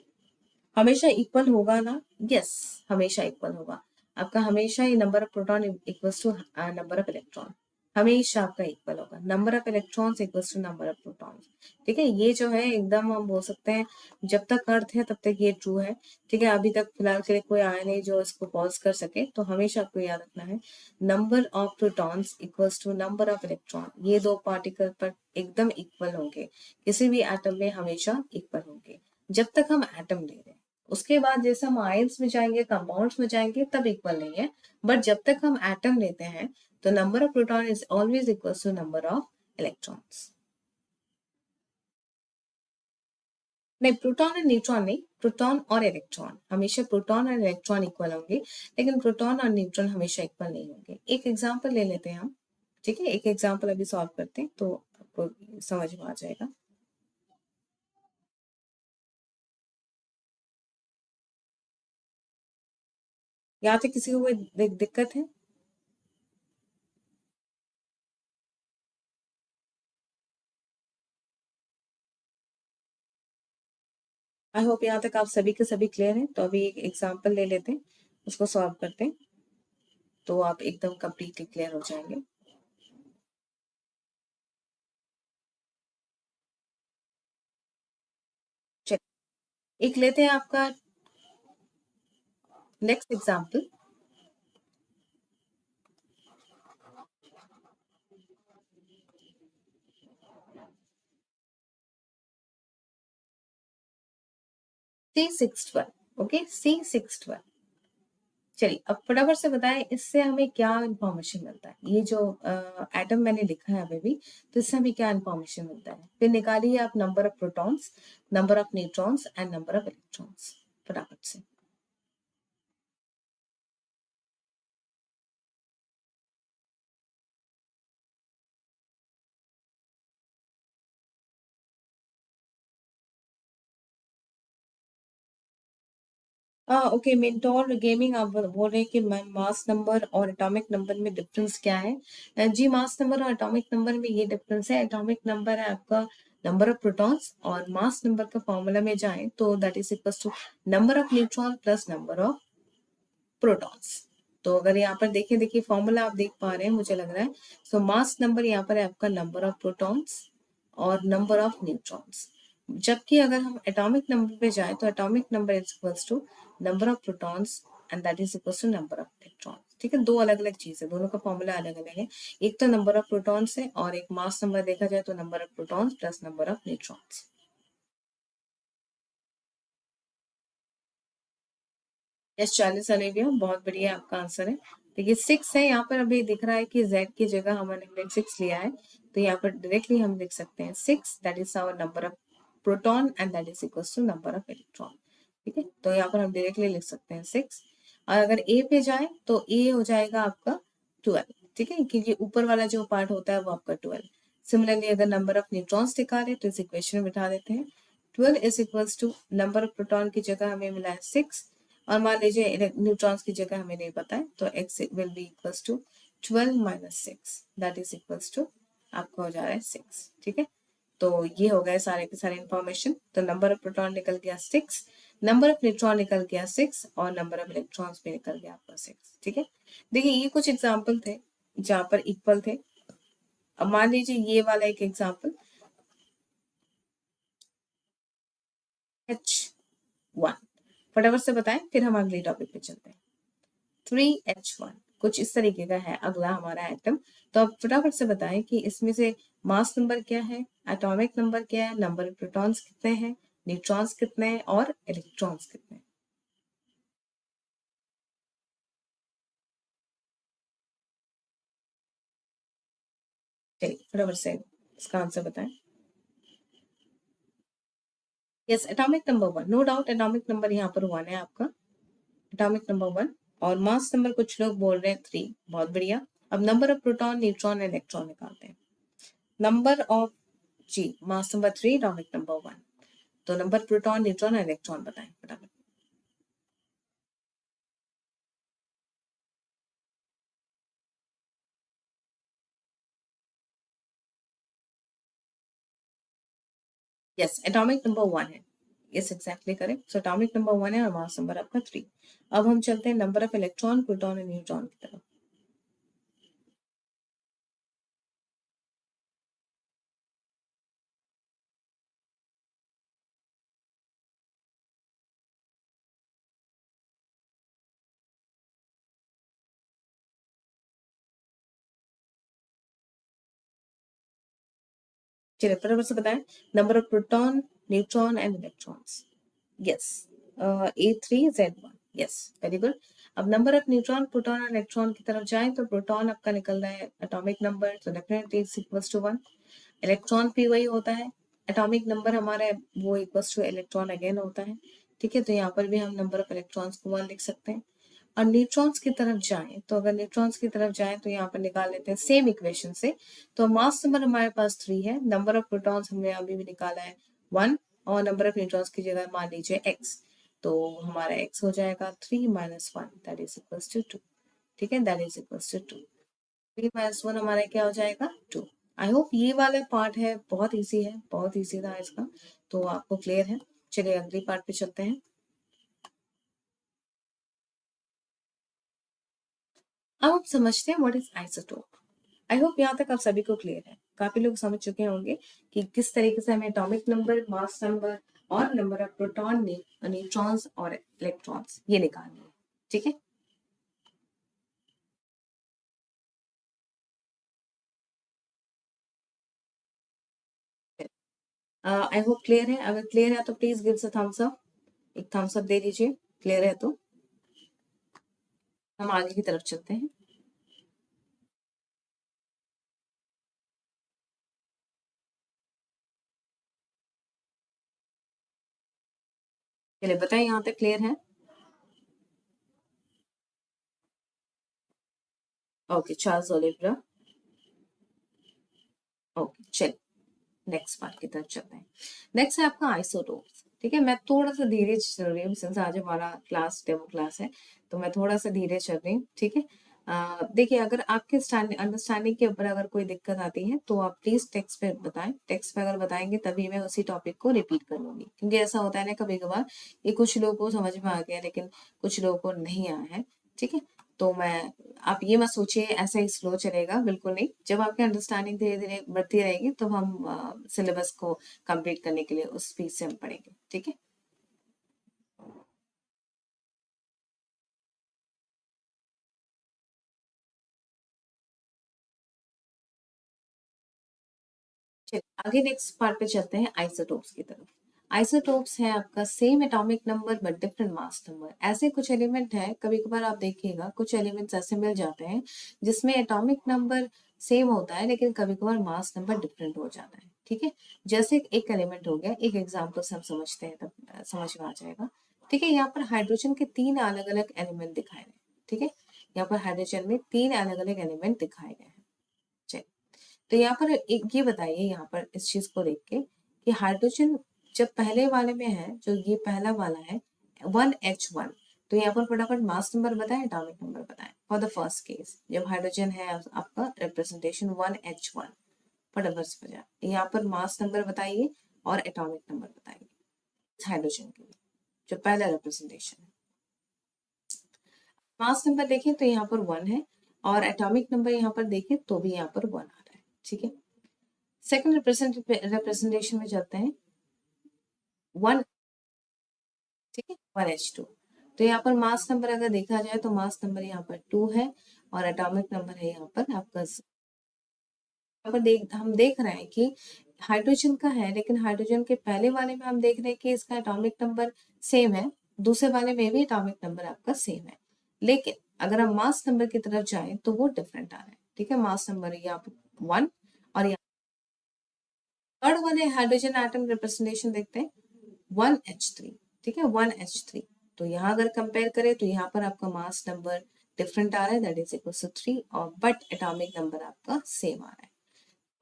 हमेशा इक्वल होगा ना। यस, हमेशा इक्वल होगा। आपका हमेशा ही number of proton equals to number of electron. हमेशा आपका इक्वल होगा। Number of electrons equals to number of protons. ठीक है, ये जो है एकदम हम बोल सकते हैं जब तक अर्थ है तब तक ये ट्रू है। ठीक है, अभी तक फिलहाल के लिए कोई आया नहीं जो इसको पॉज कर सके, तो हमेशा आपको याद रखना है number of protons equals to number of electron. ये दो पार्टिकल पर एकदम इक्वल होंगे, किसी भी एटम में हमेशा इक्वल होंगे जब तक हम एटम ले रहे हैं। उसके बाद जैसे हम आयंस में जाएंगे, कंपाउंड्स में जाएंगे, तब इक्वल नहीं है। बट जब तक हम एटम लेते हैं तो number of proton is always equals to number of electrons. नहीं, प्रोटॉन और न्यूट्रॉन नहीं, प्रोटॉन और इलेक्ट्रॉन। हमेशा प्रोटॉन और इलेक्ट्रॉन इक्वल होंगे, लेकिन प्रोटॉन और न्यूट्रॉन हमेशा इक्वल नहीं होंगे। एक एग्जांपल ले लेते हैं हम। ठीक है, एक एग्जांपल अभी सॉल्व करते हैं तो आपको समझ में आ जाएगा। यहाँ तक किसी को कोई दिक्कत है? आई होप यहाँ तक आप सभी के सभी क्लियर हैं। तो अभी एक एग्जांपल ले लेते हैं, उसको सॉल्व करते हैं, तो आप एकदम कंप्लीटली क्लियर हो जाएंगे। चलिए एक लेते हैं आपका next example. C612। Okay, C612। चलिए अब फटाफट से बताएं इससे हमें क्या इंफॉर्मेशन मिलता है। ये जो एटम मैंने लिखा है अभी भी, तो इससे हमें क्या इंफॉर्मेशन मिलता है। फिर निकालिए आप number of protons, number of neutrons and number of electrons फटाफट से। ओके, मेंटोर गेमिंग आप बोल रहे हैं कि मास नंबर और एटॉमिक नंबर में डिफरेंस क्या है। जी, मास नंबर और एटॉमिक नंबर में ये डिफरेंस है। एटॉमिक नंबर है आपका नंबर ऑफ प्रोटॉन्स, और मास नंबर का फॉर्मूला में जाएं तो that is equal to number of neutron plus number of protons. तो अगर यहाँ पर देखिए देखिए फॉर्मूला आप देख पा रहे हैं मुझे लग रहा है। सो मास नंबर यहाँ पर है आपका नंबर ऑफ प्रोटॉन्स और नंबर ऑफ न्यूट्रॉन्स। जबकि अगर हम एटॉमिक नंबर पे जाए तो atomic number is equals to number of protons and that is equals to number of electrons. ठीक है, दो अलग अलग चीज है, दोनों का फॉर्मूला अलग अलग है। एक तो नंबर ऑफ प्रोटॉन्स है और एक मास नंबर देखा जाए तो number of protons plus number of neutrons. Yes, 40 अलेविया, बहुत बढ़िया आपका आंसर है। देखिए 6 है यहाँ पर, अभी दिख रहा है कि z की जगह हमने 6 लिया है, तो यहाँ पर डायरेक्टली हम लिख सकते हैं 6 that is our number of proton and that is equal to number of electron. ठीक है, तो यहाँ पर हम डायरेक्टली लिख सकते हैं 6। और अगर a पे जाए तो a हो जाएगा आपका 12। ठीक है, क्योंकि ऊपर वाला जो पार्ट होता है वो आपका 12। सिमिलरली अगर नंबर ऑफ न्यूट्रॉन्स निकाले तो इस इक्वेशन में बिठा देते हैं 12 is equals to number of proton की जगह हमें मिला है 6, और मान लीजिए न्यूट्रॉन्स की जगह हमें नहीं पता है, तो x will be equals to 12 minus 6 that is equals to आपका हो जा रहा है 6। ठीक है, तो ये हो गए सारे के सारे इंफॉर्मेशन। तो नंबर ऑफ प्रोटॉन निकल गया 6, नंबर ऑफ न्यूट्रॉन निकल गया 6, और नंबर ऑफ इलेक्ट्रॉन्स भी निकल गया आपका 6। ठीक है, देखिए ये कुछ एग्जाम्पल थे जहां पर इक्वल थे। अब मान लीजिए ये वाला एक एग्जाम्पल H1, फटाफट से बताएं फिर हम अगले टॉपिक पे चलते हैं। 3H1 कुछ इस तरीके का है अगला हमारा एटम। तो अब फटाफट से बताएं कि इसमें से मास नंबर क्या है, एटॉमिक नंबर क्या है, नंबर ऑफ प्रोटॉन्स कितने हैं, न्यूट्रॉन्स कितने हैं, और इलेक्ट्रॉन्स कितने हैं। चलिए फटाफट से इसका आंसर बताएं। Yes, atomic number 1, no doubt atomic number यहाँ पर 1 है आपका, एटॉमिक नंबर 1। और मास नंबर कुछ लोग बोल रहे हैं 3, बहुत बढ़िया। अब number of proton, neutron, electron निकालते हैं। नंबर ऑफ जी, मास नंबर 3, एटॉमिक नंबर 1। तो नंबर प्रोटॉन, न्यूट्रॉन, इलेक्ट्रॉन बताएं फटाफट। यस, एटॉमिक नंबर 1 है। Yes, exactly correct. So atomic number 1 है और मास नंबर आपका 3। अब हम चलते हैं नंबर ऑफ इलेक्ट्रॉन, प्रोटॉन और न्यूट्रॉन की तरफ। चलिए फटाफट से बताएं, number of proton, neutron and electrons. Yes, A3Z1, yes, very good. अब नंबर ऑफ न्यूट्रॉन, प्रोटॉन और इलेक्ट्रॉन की तरफ जाएं तो प्रोटॉन आपका निकल रहा है एटॉमिक नंबर, तो definitely is equals to 1। Electron भी वही होता है, एटॉमिक नंबर हमारा वो इक्वल्स टू इलेक्ट्रॉन अगेन होता है, ठीक है। तो यहाँ पर भी हम नंबर ऑफ इलेक्ट्रॉन्स को 1 लिख सकते हैं। और न्यूट्रॉन्स की तरफ जाएं तो अगर न्यूट्रॉन्स की तरफ जाएं तो यहाँ पर निकाल लेते हैं सेम इक्वेशन से। तो मास नंबर हमारे पास 3 है, नंबर ऑफ प्रोटॉन्स हमने अभी भी निकाला है 1, और नंबर ऑफ न्यूट्रॉन्स की जगह मान लीजिए x, तो हमारा x हो जाएगा 3 minus 1 that is equals to 2, ठीक है, that is equals to 2। 3 minus 1 हमारा क्या हो जाएगा 2। आई होप ये वाला पार्ट है बहुत इजी है, बहुत इजी था इसका, तो आपको क्लियर है। चलिए अगली पार्ट पे चलते हैं। अब हम समझते हैं what is isotope. I hope यहाँ तक आप सभी को क्लियर है, काफी लोग समझ चुके होंगे कि किस तरीके से हमें एटॉमिक नंबर, मास नंबर और नंबर ऑफ प्रोटॉन, न्यूट्रॉन्स और इलेक्ट्रॉन्स ये निकालने हैं, ठीक है। आई होप क्लियर है, अगर क्लियर है तो please give a thumbs up, एक थम्स अप दे दीजिए, क्लियर है तो हम आगे की तरफ चलते हैं। चलिए बताएं यहाँ तक क्लियर है। Okay, Charles Oliveira. ओके चलिए नेक्स्ट पार्ट की तरफ चलते हैं। नेक्स्ट है आपका आइसोटोप्स, ठीक है। मैं थोड़ा सा धीरे चल रही हूँ सिंस आज हमारा क्लास डेमो क्लास है, तो मैं थोड़ा सा धीरे चल रही हूँ, ठीक है। देखिए अगर आपके अंडरस्टैंडिंग के ऊपर अगर कोई दिक्कत आती है तो आप प्लीज टेक्स्ट पे बताएं, टेक्स्ट पे अगर बताएंगे तभी मैं उसी टॉपिक को रिपीट करूंगी, क्योंकि ऐसा होता है ना कभी कभार ये कुछ लोगों को समझ में आ गया लेकिन कुछ लोगों को नहीं आया है, ठीक है। तो मैं, आप ये मत सोचिए ऐसा ही स्लो चलेगा, बिल्कुल नहीं। जब आपकी अंडरस्टैंडिंग धीरे धीरे बढ़ती रहेगी तो हम सिलेबस को कंप्लीट करने के लिए उस स्पीड से हम पढ़ेंगे, ठीक है। चलिए आगे नेक्स्ट पार्ट पे चलते हैं आइसोटोप्स की तरफ। आइसोटोप्स है आपका same atomic number but different mass number. ऐसे कुछ एलिमेंट है, कभी कभार आप देखिएगा कुछ एलिमेंट्स ऐसे मिल जाते हैं जिसमें एटॉमिक नंबर सेम होता है लेकिन कभी कभार मास नंबर डिफरेंट हो जाता है, ठीक है। जैसे एक एलिमेंट हो गया, एक एग्जाम्पल से हम समझते हैं तब समझ में आ जाएगा, ठीक है। यहाँ पर हाइड्रोजन के 3 अलग अलग एलिमेंट दिखाए गए, ठीक है। यहाँ पर हाइड्रोजन में 3 अलग अलग एलिमेंट दिखाए गए हैं। चलिए, तो यहाँ पर एक ये बताइए यहाँ पर इस चीज को देख के कि हाइड्रोजन जब पहले वाले में है, जो ये पहला वाला है 1H1, तो यहाँ पर फटाफट मास नंबर बताएं, एटॉमिक नंबर बताएं फॉर द फर्स्ट केस जब हाइड्रोजन है आपका रिप्रेजेंटेशन 1H1। फटाफट से बजाय यहाँ पर मास नंबर बताइए और एटॉमिक नंबर बताइए हाइड्रोजन के लिए, जो पहला रिप्रेजेंटेशन है। मास नंबर देखें तो यहाँ पर 1 है और एटॉमिक नंबर यहाँ पर देखें तो भी यहाँ पर 1 आ रहा है, ठीक है। सेकंड रिप्रेजेंटेशन में चलते हैं 1, ठीक है, 1H2। तो यहाँ पर मास नंबर अगर देखा जाए तो मास नंबर यहाँ पर 2 है और एटॉमिक नंबर है यहाँ पर आपका यहाँ पर हम देख रहे हैं कि हाइड्रोजन का है, लेकिन हाइड्रोजन के पहले वाले में हम देख रहे हैं कि इसका एटॉमिक नंबर सेम है, दूसरे वाले में भी एटॉमिक नंबर आपका सेम है, लेकिन अगर हम मास नंबर की तरफ जाएं तो वो डिफरेंट आ रहा है, ठीक है। मास नंबर यहाँ पर 1 और यहाँ थर्ड वाले हाइड्रोजन एटम रिप्रेजेंटेशन देखते हैं 1H3, ठीक है, 1H3। तो यहाँ अगर कंपेयर करें तो यहाँ पर आपका मास नंबर डिफरेंट आ रहा है, दैट इज इक्वल टू 3, और बट एटॉमिक नंबर आपका सेम आ रहा है।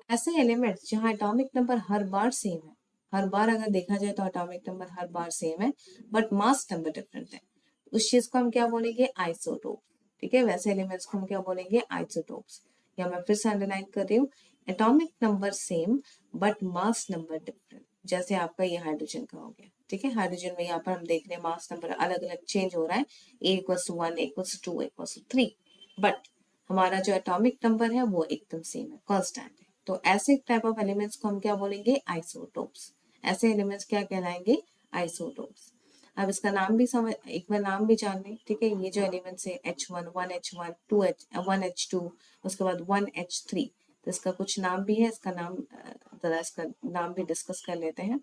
ऐसे एलिमेंट्स जहाँ एटॉमिक नंबर हर बार सेम है, हर बार अगर देखा जाए तो एटॉमिक नंबर हर बार सेम है बट मास नंबर डिफरेंट है, उस चीज को हम क्या बोलेंगे आइसोटोप, ठीक है। वैसे एलिमेंट्स को हम क्या बोलेंगे आइसोटोप्स। या मैं फिर से अंडरलाइन कर रही हूँ, atomic number same but mass number different, जैसे आपका ये हाइड्रोजन का हो गया, ठीक है। हाइड्रोजन में यहाँ पर हम देख रहे हैं मास नंबर अलग अलग चेंज हो रहा है, A=1, A=2, A=3, बट हमारा जो एटॉमिक नंबर है वो एकदम सेम है, कांस्टेंट है। तो ऐसे टाइप ऑफ एलिमेंट्स को हम क्या बोलेंगे आइसोटोप्स। ऐसे एलिमेंट्स क्या कहलाएंगे आइसोटोप्स। अब इसका नाम भी समझ, एक बार नाम भी जान लें, ठीक है। ये जो एलिमेंट्स है H1, 1H1, 2H, 1H2, उसके बाद 1H3, तो इसका कुछ नाम भी है, इसका नाम जरा इसका नाम भी डिस्कस कर लेते हैं।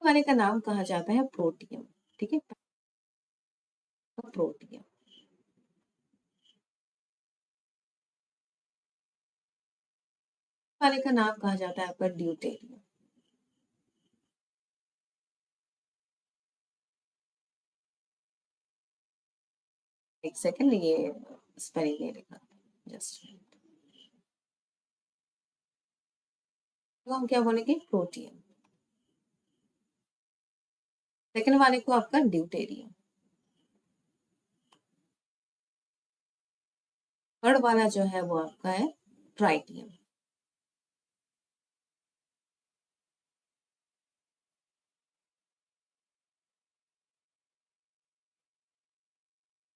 वाले का नाम कहा जाता है प्रोटियम, ठीक है, प्रोटियम। वाले का नाम कहा जाता है आपका ड्यूटेरियम। एक सेकंड, ये स्पेलिंग नहीं लिखा, जस्ट तो हम क्या बोलेंगे, प्रोटियम। सेकंड वाले को आपका ड्यूटेरियम। थर्ड वाला जो है वो आपका है ट्राइटियम।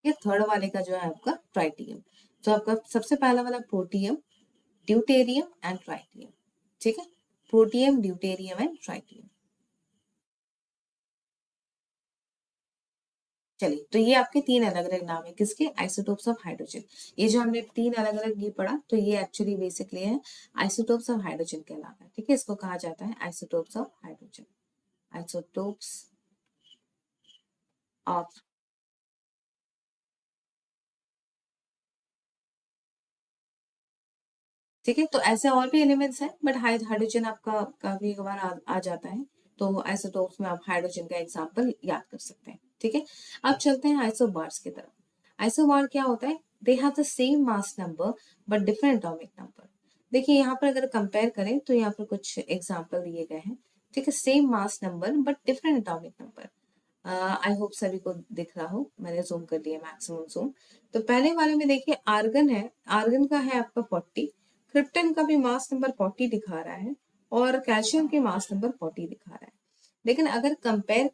ये थर्ड वाले का जो है आपका ट्राइटियम। तो आपका सबसे पहला वाला प्रोटियम, ड्यूटेरियम एंड ट्राइटियम, ठीक है, प्रोटियम, ड्यूटेरियम एंड ट्राइटियम। चलिए, तो ये आपके तीन अलग अलग नाम है किसके, आइसोटोप्स ऑफ हाइड्रोजन। ये जो हमने तीन अलग अलग ये पढ़ा, तो ये एक्चुअली बेसिकली है आइसोटोप्स ऑफ हाइड्रोजन कहलाता है, ठीक है, इसको कहा जाता है isotopes of hydrogen, isotopes of. ठीक है, तो ऐसे और भी एलिमेंट्स हैं, बट हाइड्रोजन आपका काफी बार आ जाता है, तो आइसोटोप्स में आप हाइड्रोजन का एग्जाम्पल याद कर सकते हैं, ठीक है। अब चलते हैं आइसोबार्स की तरफ। आइसोबार क्या होता है, they have the same mass number but different atomic number. देखिए यहाँ पर अगर कंपेयर करें तो यहाँ पर कुछ एग्जाम्पल दिए गए हैं, ठीक है, same mass number but different atomic number. I hope सभी को दिख रहा हो, मैंने जूम कर लिया मैक्सिमम जूम। तो पहले वाले में देखिए आर्गन है, आर्गन का है आपका 40, क्रिप्टन का भी मास नंबर 40 दिखा रहा है, और कैल्शियम के मास नंबर 40 दिखा रहा है। लेकिन अगर कंपेयर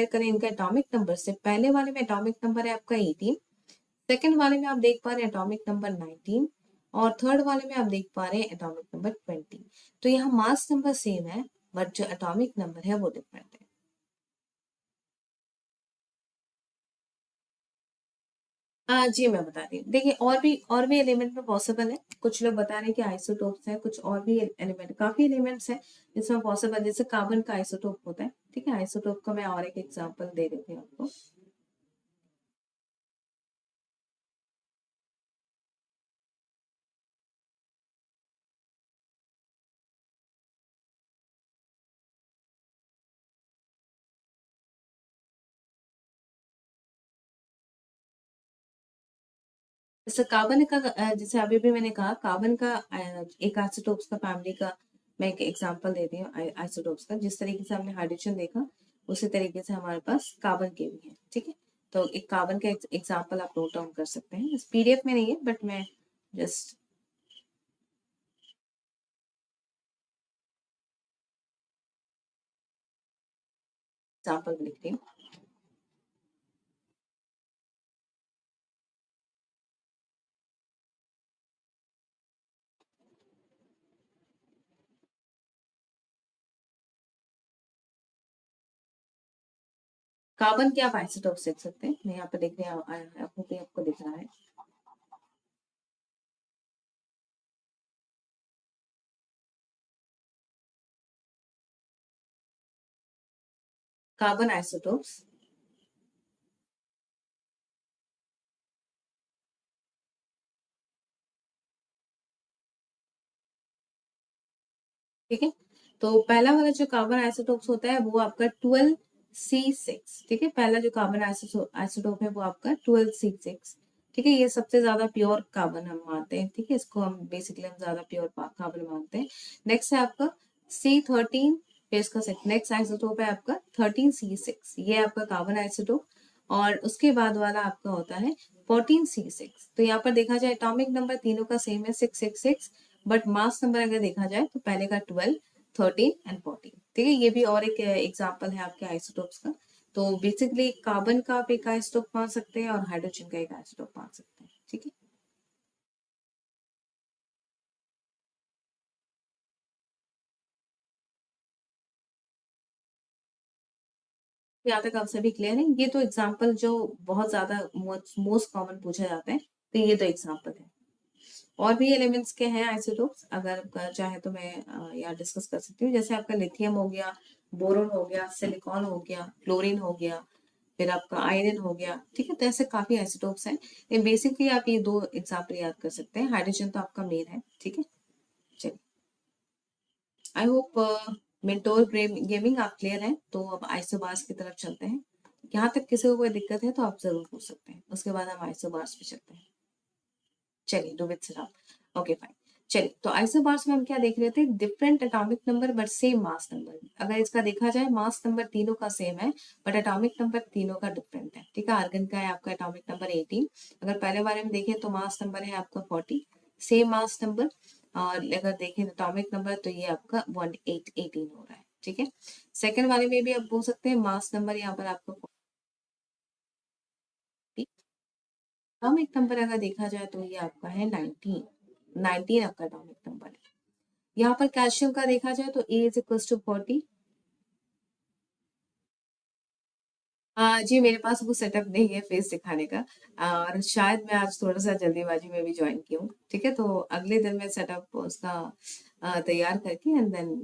करें इनका एटॉमिक नंबर से, पहले वाले में एटॉमिक नंबर है आपका 18, सेकेंड वाले में आप देख पा रहे हैं एटॉमिक नंबर 19, और थर्ड वाले में आप देख पा रहे हैं एटॉमिक नंबर 20। तो यहाँ मास नंबर सेम है, बट जो एटॉमिक नंबर है वो डिफरेंट है। जी मैं बता रही हूँ, देखिए और भी एलिमेंट में पॉसिबल है, कुछ लोग बता रहे हैं कि आइसोटोप्स है, कुछ और भी एलिमेंट, काफी एलिमेंट्स हैं जिसमें पॉसिबल, जैसे कार्बन का आइसोटोप होता है, ठीक है, आइसोटोप का मैं और एक एग्जांपल दे देती हूँ आपको। जैसे कार्बन का जैसे अभी भी मैंने कहा, कार्बन का एक आइसोटोप्स का फैमिली का मैं एक एग्जांपल देती हूँ आइसोटोप्स का। जिस तरीके से हमने हाइड्रोजन देखा, उसी तरीके से हमारे पास कार्बन के भी है, ठीक है। तो एक कार्बन का एग्जांपल आप नोट डाउन कर सकते हैं, पीडीएफ में नहीं है बट मैं जस्ट एग्जांपल लिख रही हूँ। कार्बन के आप आइसोटोप्स देख सकते हैं, मैं यहाँ पे देख रही हूँ, आपको भी आपको दिख रहा है। कार्बन आइसोटोप्स, ठीक है। तो पहला वाला जो कार्बन आइसोटोप्स होता है वो आपका 12C6, ठीक है, पहला जो कार्बन आइसोटोप है वो आपका 12C6, ठीक है, ये सबसे ज्यादा प्योर कार्बन हम मानते हैं, ठीक है, इसको हम बेसिकली हम ज्यादा प्योर कार्बन मानते हैं। नेक्स्ट है आपका C13, फिर इसका नेक्स्ट आइसोटोप है आपका 13C6, ये आपका कार्बन आइसोटोप। और उसके बाद वाला आपका होता है 14C6। तो यहाँ पर देखा जाए एटॉमिक नंबर तीनों का सेम है 666, बट मास नंबर अगर देखा जाए तो पहले का 12, 13 एंड 14, ठीक है, ये भी और एक एग्जांपल है आपके आइसोटोप्स का। तो बेसिकली कार्बन का आप एक आइसोटोप मान सकते हैं और हाइड्रोजन का एक आइसोटोप मान सकते हैं, ठीक है। यहाँ तक आप सभी क्लियर है, ये तो एग्जाम्पल जो बहुत ज्यादा मोस्ट कॉमन पूछा जाता है, तो ये तो एग्जाम्पल है। और भी एलिमेंट्स के हैं आइसोटोप्स, अगर चाहे तो मैं यहाँ डिस्कस कर सकती हूँ। जैसे आपका लिथियम हो गया, बोरोन हो गया, सिलिकॉन हो गया, क्लोरीन हो गया, फिर आपका आयरन हो गया, ठीक है। तो ऐसे काफी आइसोटोप्स हैं। ये बेसिकली आप ये दो एग्जाम्पल याद कर सकते हैं। हाइड्रोजन तो आपका मेन है, ठीक है। चलिए, आई होप मेंटोर गेमिंग आप क्लियर हैं। तो अब आइसोबार्स की तरफ चलते हैं। यहाँ तक किसी को कोई दिक्कत है तो आप जरूर पूछ सकते हैं, उसके बाद हम आइसोबार्स पे चलते हैं। चलिए, do with syrup, okay fine. चलिए, तो आइसोबार्स में हम क्या देख रहे थे, different atomic number but same mass number. अगर इसका देखा जाए मास नंबर तीनों का सेम है बट एटॉमिक नंबर तीनों का डिफरेंट है, ठीक है। आर्गन का है आपका एटॉमिक नंबर 18, अगर पहले बारे में देखें तो मास नंबर है आपका 40, सेम मास नंबर। और अगर देखें एटॉमिक नंबर तो ये आपका 18 हो रहा है, ठीक है। सेकेंड वाले में भी आप बोल सकते हैं मास नंबर यहाँ पर आपका 40, एटॉमिक नंबर अगर देखा जाए तो ये आपका है 19 आपका एटॉमिक नंबर है। यहाँ पर कैल्शियम का देखा जाए तो ए इज इक्वल टू 40। जी, मेरे पास वो सेटअप नहीं है फेस दिखाने का, और शायद मैं आज थोड़ा सा जल्दीबाजी में भी ज्वाइन की हूँ, ठीक है। तो अगले दिन मैं सेटअप उसका तैयार करके एंड देन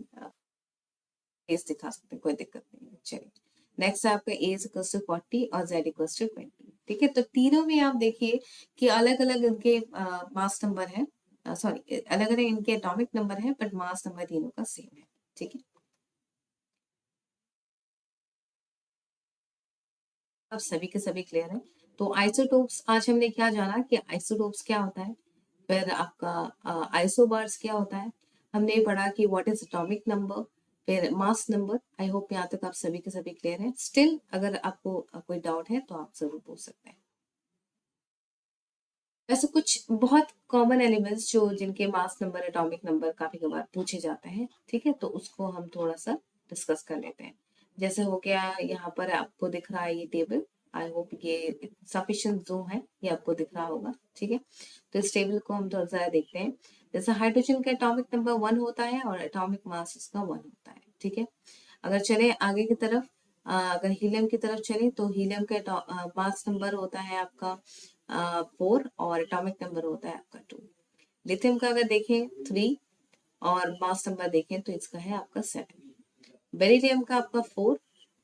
फेस दिखा सकते हैं, कोई दिक्कत नहीं है। चलिए, नेक्स्ट है आपका ए इज इक्वल टू 40 और जेड इक्वल टू 20, ठीक है। तो तीनों में आप देखिए कि अलग अलग इनके मास नंबर है, सॉरी अलग अलग इनके एटॉमिक नंबर है बट मास नंबर तीनों का सेम है, ठीक है। अब सभी के सभी क्लियर है। तो आइसोटोप्स आज हमने क्या जाना कि आइसोटोप्स क्या होता है, फिर आपका आइसोबार्स क्या होता है, हमने पढ़ा कि व्हाट इज एटॉमिक नंबर, फिर मास नंबर। आई होप यहाँ तक आप सभी के सभी क्लियर हैं। स्टिल अगर आपको कोई डाउट है तो आप जरूर पूछ सकते हैं। वैसे कुछ बहुत कॉमन एलिमेंट्स जो जिनके मास नंबर एटॉमिक नंबर काफी कभार पूछे जाते हैं, ठीक है, तो उसको हम थोड़ा सा डिस्कस कर लेते हैं। जैसे हो गया, यहाँ पर आपको दिख रहा है ये टेबल, आई होप ये सफिशिएंट जूम है, ये आपको दिख रहा होगा, ठीक है। तो इस टेबल को हम थोड़ा सा देखते हैं। जैसे हाइड्रोजन का एटॉमिक नंबर 1 होता है और एटॉमिक मास इसका 1 होता है, ठीक है। अगर चले आगे की तरफ, अगर हीलियम की तरफ चले तो हीलियम का मास नंबर होता है आपका 4 और एटॉमिक नंबर होता है आपका 2। लिथियम का अगर देखें 3 और मास नंबर देखें तो इसका है आपका 7। बेरिलियम का आपका 4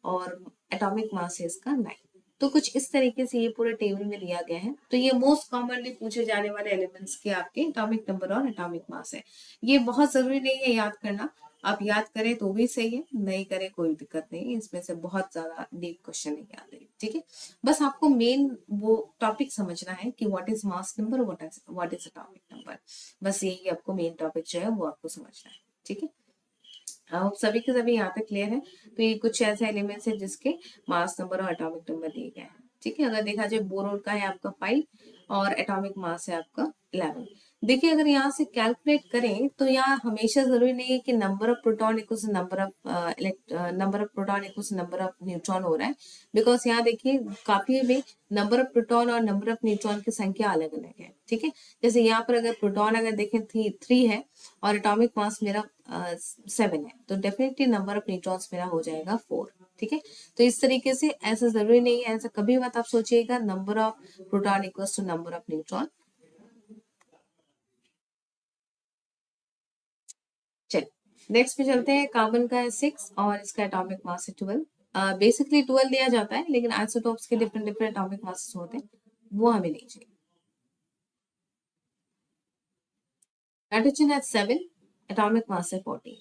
और एटॉमिक मास है इसका 9। तो कुछ इस तरीके से ये पूरे टेबल में दिया गया है। तो ये मोस्ट कॉमनली पूछे जाने वाले एलिमेंट्स के आपके एटॉमिक नंबर और एटॉमिक मास है। ये बहुत जरूरी नहीं है याद करना, आप याद करें तो भी सही है, नहीं करें कोई दिक्कत नहीं है, इसमें से बहुत ज्यादा डीप क्वेश्चन नहीं आते, ठीक है। बस आपको मेन वो टॉपिक समझना है कि what is mass number, what is atomic number, बस यही आपको मेन टॉपिक जो है वो आपको समझना है, ठीक है। हाँ, सभी के सभी यहाँ तक क्लियर है। तो ये कुछ ऐसे एलिमेंट्स हैं जिसके मास नंबर और एटॉमिक नंबर दिए गए हैं, ठीक है। अगर देखा जाए बोरोन का है आपका 5 और एटॉमिक मास है आपका 11। देखिए, अगर यहाँ से कैलकुलेट करें तो यहाँ हमेशा जरूरी नहीं है कि number of proton equals number of proton equals number of neutron हो रहा है। बिकॉज यहाँ देखिए काफी में नंबर ऑफ प्रोटॉन और नंबर ऑफ न्यूट्रॉन की संख्या अलग अलग है, ठीक है। जैसे यहाँ पर अगर प्रोटॉन अगर देखें 3 है और एटॉमिक मास मेरा 7 है, तो डेफिनेटली नंबर ऑफ न्यूट्रॉन्स मेरा हो जाएगा 4, ठीक है। तो इस तरीके से ऐसा जरूरी नहीं है, ऐसा कभी मत आप सोचिएगा number of proton equals to number of neutron. चलिए, नेक्स्ट पे चलते हैं। कार्बन का है 6 और इसका एटॉमिक मास है 12। बेसिकली 12 दिया जाता है लेकिन आइसोटोप्स के डिफरेंट डिफरेंट एटॉमिक मासेस होते हैं, वो हमें नहीं चाहिए। नाइट्रोजन है 7, एटॉमिक मास है 14।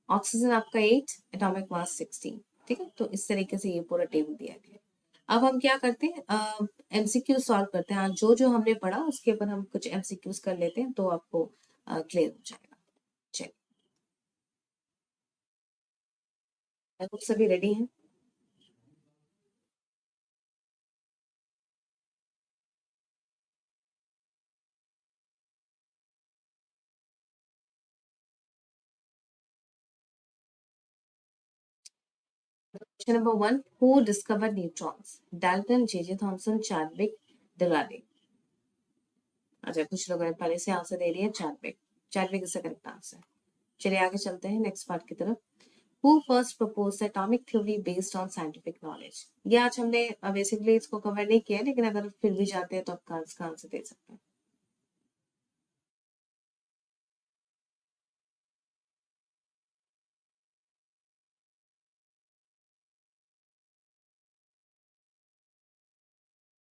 ऑक्सीजन आपका 8, एटॉमिक मास 16, ठीक है। तो इस तरीके से ये पूरा टेबल दिया गया है। अब हम क्या करते हैं, एमसीक्यू सॉल्व करते हैं। जो जो हमने पढ़ा उसके ऊपर हम कुछ एमसीक्यूज कर लेते हैं तो आपको क्लियर हो जाएगा। चलिए, आई होप सभी रेडी हैं। Question number 1, who discovered neutrons? Dalton, J J Thomson, Chadwick, Dirac. अच्छा, कुछ लोगों ने पहले से आंसर दे दिया Chadwick. Chadwick is the correct answer. चलिए आगे चलते हैं नेक्स्ट पार्ट की तरफ। Who first proposed the atomic theory based on scientific knowledge? ये आज हमने बेसिकली इसको कवर नहीं किया है, लेकिन अगर फिर भी जाते हैं तो आप इसका आंसर दे सकते हैं।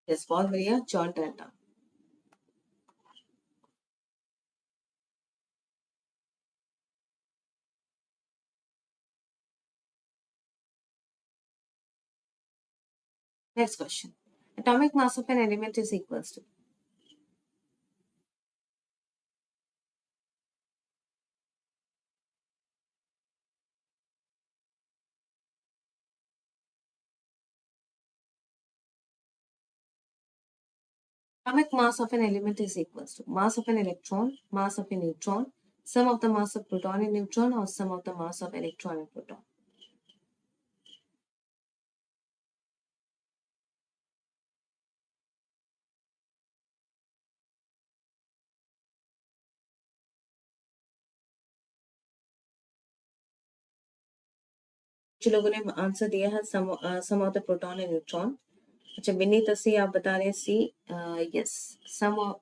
यस, बहुत बढ़िया, John Dalton. Next question, atomic mass of an element is equals to. Atomic mass of an element is equals to mass of an electron, mass of a neutron, sum of the mass of proton and neutron, or sum of the mass of electron and proton. कुछ लोगों ने answer दिया है sum of the proton and neutron. अच्छा, Vineet C आप बता रहे हैं C. Yes, sum of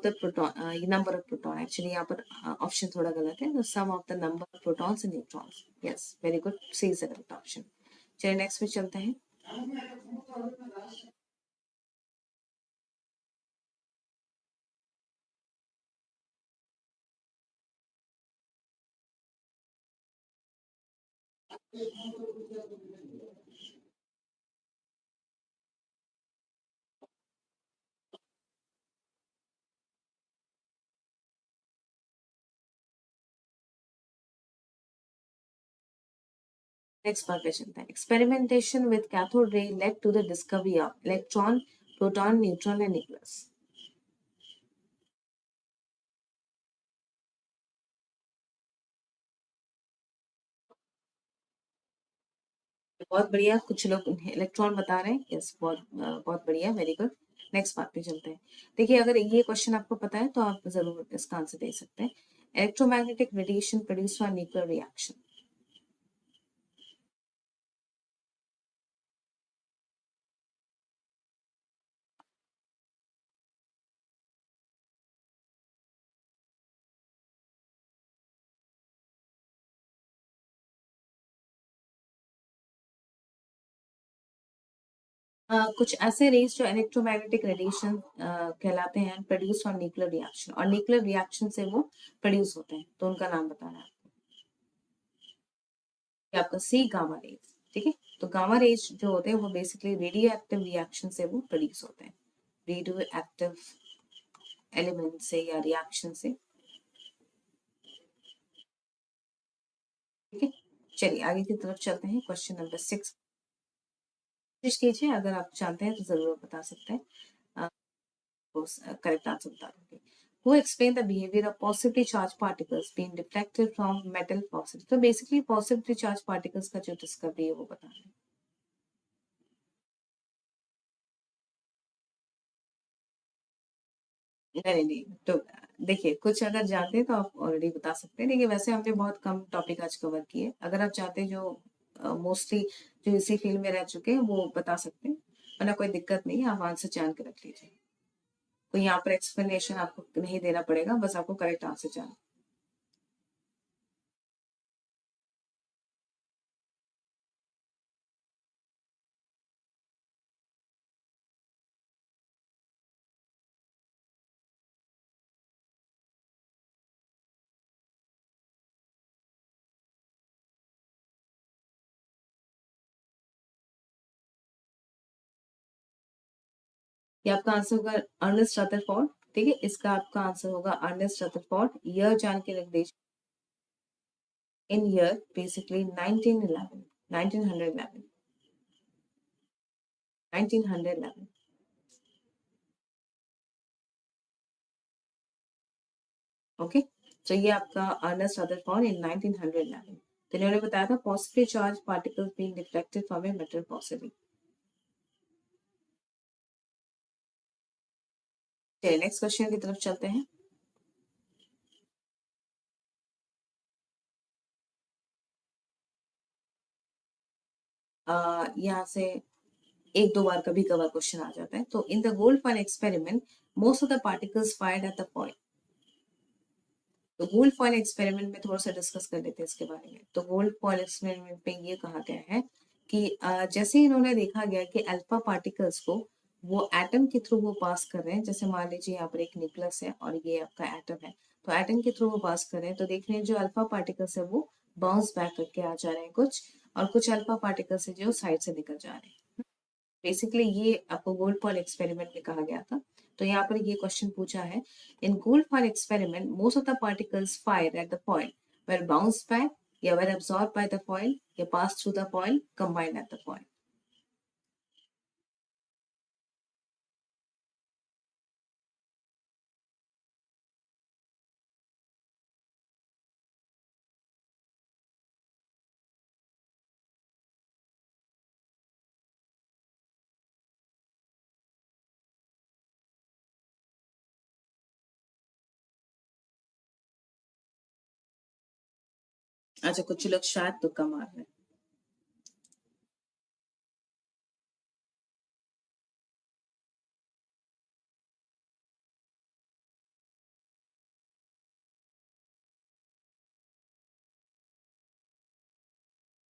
the proton, number of proton. Actually यहाँ पर ऑप्शन थोड़ा गलत है, तो sum of the number of protons and neutrons. Yes, very good, C is the correct option. चलिए नेक्स्ट पे चलते हैं। नेक्स्ट पार्ट पे चलते हैं। Experimentation with cathode ray led to the discovery of electron, proton, neutron and nucleus. बहुत बढ़िया, कुछ लोग इलेक्ट्रॉन बता रहे हैं। यस, बहुत बढ़िया, वेरी गुड। नेक्स्ट पार्ट पे चलते हैं। देखिए, अगर ये क्वेश्चन आपको पता है तो आप जरूर इसका आंसर दे सकते हैं। Electromagnetic radiation produced by nuclear reaction. कुछ ऐसे रेज जो इलेक्ट्रोमैग्नेटिक रेडिएशन कहलाते हैं, प्रोड्यूस्ड ऑन न्यूक्लियर रिएक्शन, और न्यूक्लियर रिएक्शन से वो प्रोड्यूस होते हैं, तो उनका नाम बताना है आपका सी गामा रेज। ठीक है, तो गामा रेज जो होते हैं वो बेसिकली रेडियो एक्टिव रिएक्शन से वो प्रोड्यूस होते हैं, रेडियो एक्टिव एलिमेंट से या रिएक्शन से। ठीक है, चलिए आगे की तरफ चलते हैं। क्वेश्चन नंबर 6 कोशिश कीजिए, अगर आप जानते हैं तो जरूर बता सकते हैं, करेक्ट आंसर बता देंगे। Who explain the behavior of positively charged particles being deflected from metal positive? तो बेसिकली positively charged particles का जो डिस्कवरी है वो बता रहे हैं। नहीं नहीं, तो देखिए, कुछ अगर जानते हैं तो आप ऑलरेडी बता सकते हैं, लेकिन वैसे हमने बहुत कम टॉपिक आज कवर किए। अगर आप चाहते हैं जो मोस्टली जो इसी फील्ड में रह चुके हैं वो बता सकते हैं, वरना कोई दिक्कत नहीं है, आप आंसर जान के रख लीजिए। कोई यहाँ पर एक्सप्लेनेशन आपको नहीं देना पड़ेगा, बस आपको करेक्ट आंसर जाना। ये आपका आंसर होगा अर्नेस्ट रदरफोर्ड। ठीक है, इसका आपका आंसर होगा अर्नेस्ट रदरफोर्ड। ईयर जान के रख दीजिए, इन ईयर बेसिकली 1911, 1911, 1911। ओके, तो ये आपका अर्नेस्ट रदरफोर्ड इन 1911। तो इन्होंने बताया था positively charge particles being deflected from a metal possible. चलिए नेक्स्ट क्वेश्चन की तरफ चलते हैं। यहाँ से एक दो बार कभी कभार क्वेश्चन आ जाता है। तो in the gold foil experiment most of the particles fired eight the point. तो गोल्ड फॉइल एक्सपेरिमेंट में थोड़ा सा डिस्कस कर लेते हैं इसके बारे में। तो गोल्ड फॉइल एक्सपेरिमेंट में ये कहा गया है कि जैसे ही इन्होंने देखा गया कि अल्फा पार्टिकल्स को वो एटम के थ्रू वो पास कर रहे हैं, जैसे मान लीजिए यहाँ पर एक न्यूक्लियस है और ये आपका एटम है, तो एटम के थ्रू वो पास कर रहे हैं, तो देख रहे हैं जो अल्फा पार्टिकल्स है वो बाउंस बैक करके आ जा रहे हैं कुछ, और कुछ अल्फा पार्टिकल्स है जो साइड से निकल जा रहे हैं। बेसिकली ये आपको गोल्ड पॉल एक्सपेरिमेंट में कहा गया था। तो यहाँ पर ये क्वेश्चन पूछा है, in gold foil experiment most of the particles fire at the point were bounce back या were absorb by the foil या pass through the foil combined at the point. अच्छा, कुछ लोग शायद तुक्का मार रहे हैं।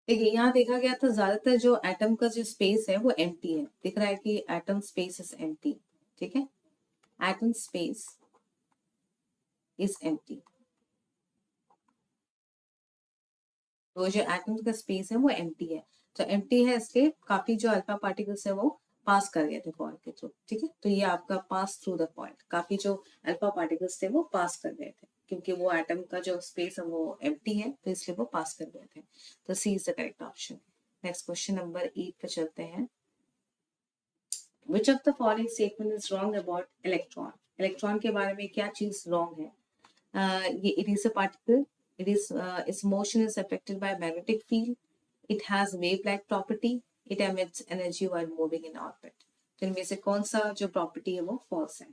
देखिए यहाँ देखा गया था ज्यादातर जो एटम का जो स्पेस है वो एम्प्टी है, दिख रहा है कि एटम स्पेस इज एम्प्टी। ठीक है, एटम स्पेस इज एम्प्टी। तो जो एटम का स्पेस है वो एम्प्टी है, तो एम्प्टी है इसलिए काफी जो अल्फा पार्टिकल्स है वो पास कर गए थे पॉइंट के थ्रू। ठीक है, तो ये आपका पास थ्रू द पॉइंट, काफी जो अल्फा पार्टिकल्स थे वो पास कर गए थे, क्योंकि वो एटम का जो स्पेस है वो एम्प्टी है, तो इसलिए वो पास कर गए थे। तो C is the correct option. Next question number 8 पे चलते हैं। Which of the following statement is wrong about electron? Electron के बारे में क्या चीज रॉन्ग है? ये it is a particle. It is its motion is affected by magnetic field. It has wave-like property. It emits energy while moving in orbit. तो इनमें से कौन सा जो प्रॉपर्टी है वो फॉल्स है?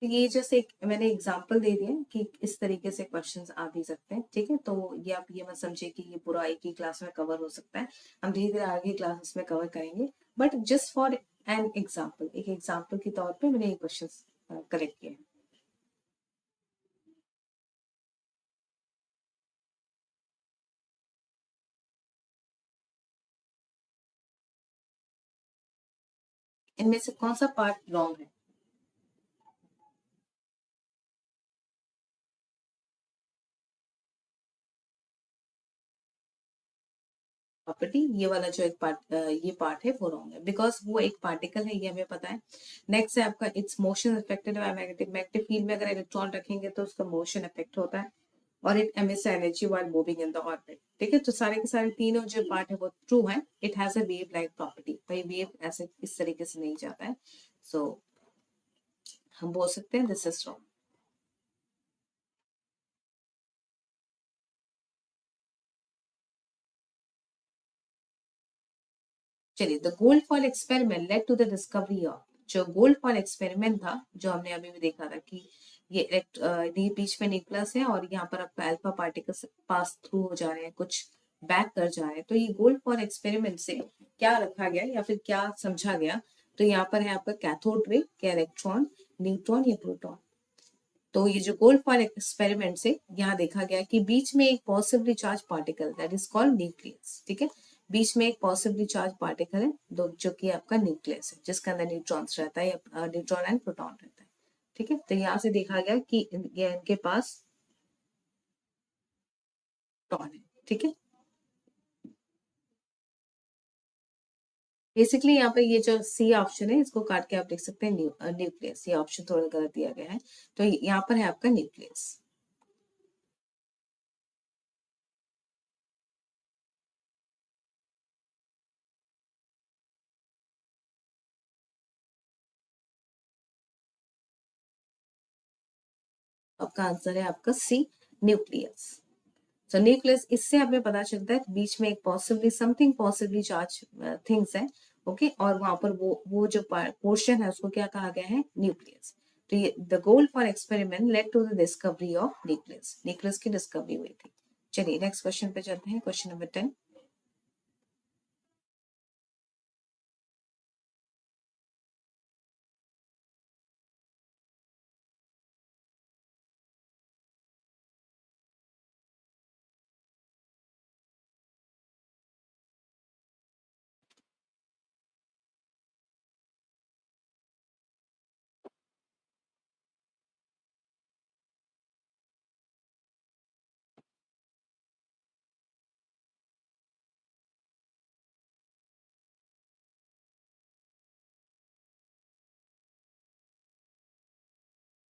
तो ये जैसे एक मैंने एग्जांपल दे दिया कि इस तरीके से क्वेश्चंस आ भी सकते हैं। ठीक है, तो ये आप ये मत समझिए कि ये पूरा एक ही क्लास में कवर हो सकता है, हम धीरे धीरे आगे क्लासेस में कवर करेंगे, but just for an example, एक एग्जांपल के तौर पे मैंने ये क्वेश्चंस कलेक्ट किए हैं। इनमें से कौन सा पार्ट रॉन्ग है? प्रॉपर्टी, ये वाला जो एक पार्ट ये पार्ट है वो रॉन्ग है, बिकॉज वो एक पार्टिकल है, ये हमें पता है। नेक्स्ट है आपका it's motion affected by magnetic, magnetic field में अगर इलेक्ट्रॉन रखेंगे तो उसका मोशन अफेक्ट होता है, और it emits energy while moving in the orbit. ठीक है, तो सारे के सारे तीनों जो पार्ट है वो ट्रू है। It has a wave like property, भाई वेव ऐसे इस तरीके से नहीं जाता है, सो हम बोल सकते हैं दिस इज रॉन्ग। चलिए, the gold foil experiment led to the discovery of, जो गोल्ड फॉल एक्सपेरिमेंट था जो हमने अभी भी देखा था कि ये बीच में न्यूक्लियस है और यहाँ पर आपका अल्फा पार्टिकल्स पास थ्रू हो जा रहे हैं, कुछ बैक कर जा रहे हैं, तो ये गोल्ड फॉल एक्सपेरिमेंट से क्या रखा गया या फिर क्या समझा गया? तो यहाँ पर है आपका कैथोड रे, क्या इलेक्ट्रॉन, न्यूट्रॉन या प्रोटॉन। तो ये जो गोल्ड फॉल एक्सपेरिमेंट से यहाँ देखा गया कि बीच में एक possibly charge particle that is called nucleus. ठीक है, बीच में एक पॉसिबली चार्ज पार्टिकल है जो कि आपका न्यूक्लियस है, जिसके अंदर न्यूट्रॉन्स रहता है या न्यूट्रॉन एंड प्रोटॉन रहता है। ठीक है, तो यहाँ से देखा गया कि इनके पास प्रोटॉन है। ठीक है, बेसिकली यहाँ पे ये जो सी ऑप्शन है इसको काट के आप लिख सकते हैं न्यूक्लियस, ये ऑप्शन थोड़ा गलत दिया गया है, तो यहाँ पर है आपका न्यूक्लियस। आपका आंसर है आपका सी, न्यूक्लियस। तो न्यूक्लियस, इससे हमें पता चलता है कि बीच में एक possibly something possibly charge things है। ओके, और वहां पर वो जो पोर्शन है उसको क्या कहा गया है? न्यूक्लियस। तो ये the gold foil experiment led to the discovery of nucleus, nucleus की डिस्कवरी हुई थी। चलिए नेक्स्ट क्वेश्चन पे चलते हैं, क्वेश्चन नंबर 10।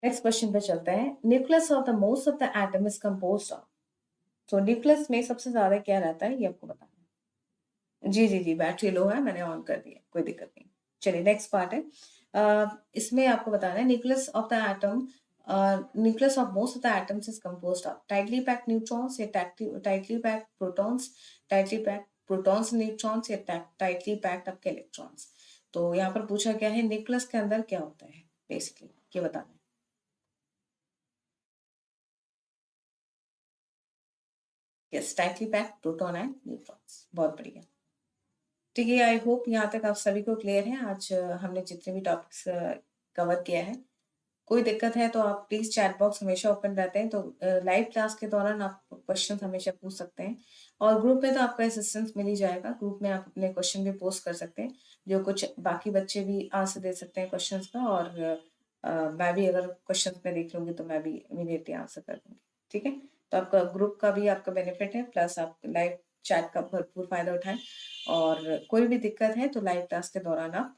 नेक्स्ट क्वेश्चन पे चलते हैं। Nucleus of the most of the atom is composed of. तो न्यूक्लियस में सबसे ज्यादा क्या रहता है ये आपको बताना है। जी जी जी, बैटरी लो है, मैंने ऑन कर दिया, कोई दिक्कत नहीं। चलिए नेक्स्ट पार्ट है। इसमें आपको बताना है nucleus of the atom, nucleus of most of the atoms is composed of tightly packed neutrons या tightly packed protons, tightly packed protons neutrons या टाइटली पैक्ड आपके इलेक्ट्रॉन्स। तो यहाँ पर पूछा क्या है, न्यूक्लियस के अंदर क्या होता है बेसिकली, ये बताना है। Yes, tightly packed proton and neutrons, बहुत बढ़िया। ठीक है, आई होप यहाँ तक आप सभी को क्लियर है। आज हमने जितने भी टॉपिक्स कवर किया है, कोई दिक्कत है तो आप प्लीज चैट बॉक्स हमेशा ओपन रहते हैं, तो लाइव क्लास के दौरान आप क्वेश्चन हमेशा पूछ सकते हैं। और ग्रुप में तो आपका असिस्टेंस मिल ही जाएगा, ग्रुप में आप अपने क्वेश्चन भी पोस्ट कर सकते हैं, जो कुछ बाकी बच्चे भी आंसर दे सकते हैं क्वेश्चंस का। और मैं भी अगर क्वेश्चन में देख लूंगी तो मैं भी इमीडिएटली आंसर कर दूंगी। ठीक है, तो आपका ग्रुप का भी आपका बेनिफिट है, प्लस आप लाइव चैट का भरपूर फायदा उठाएं। और कोई भी दिक्कत है तो लाइव क्लास के दौरान आप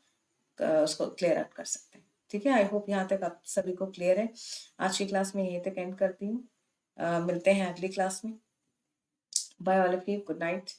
उसको क्लियर आउट कर सकते हैं। ठीक है, आई होप यहाँ तक आप सभी को क्लियर है। आज की क्लास में यहीं तक एंड करती हूँ। मिलते हैं अगली क्लास में। Bye all of you, good night.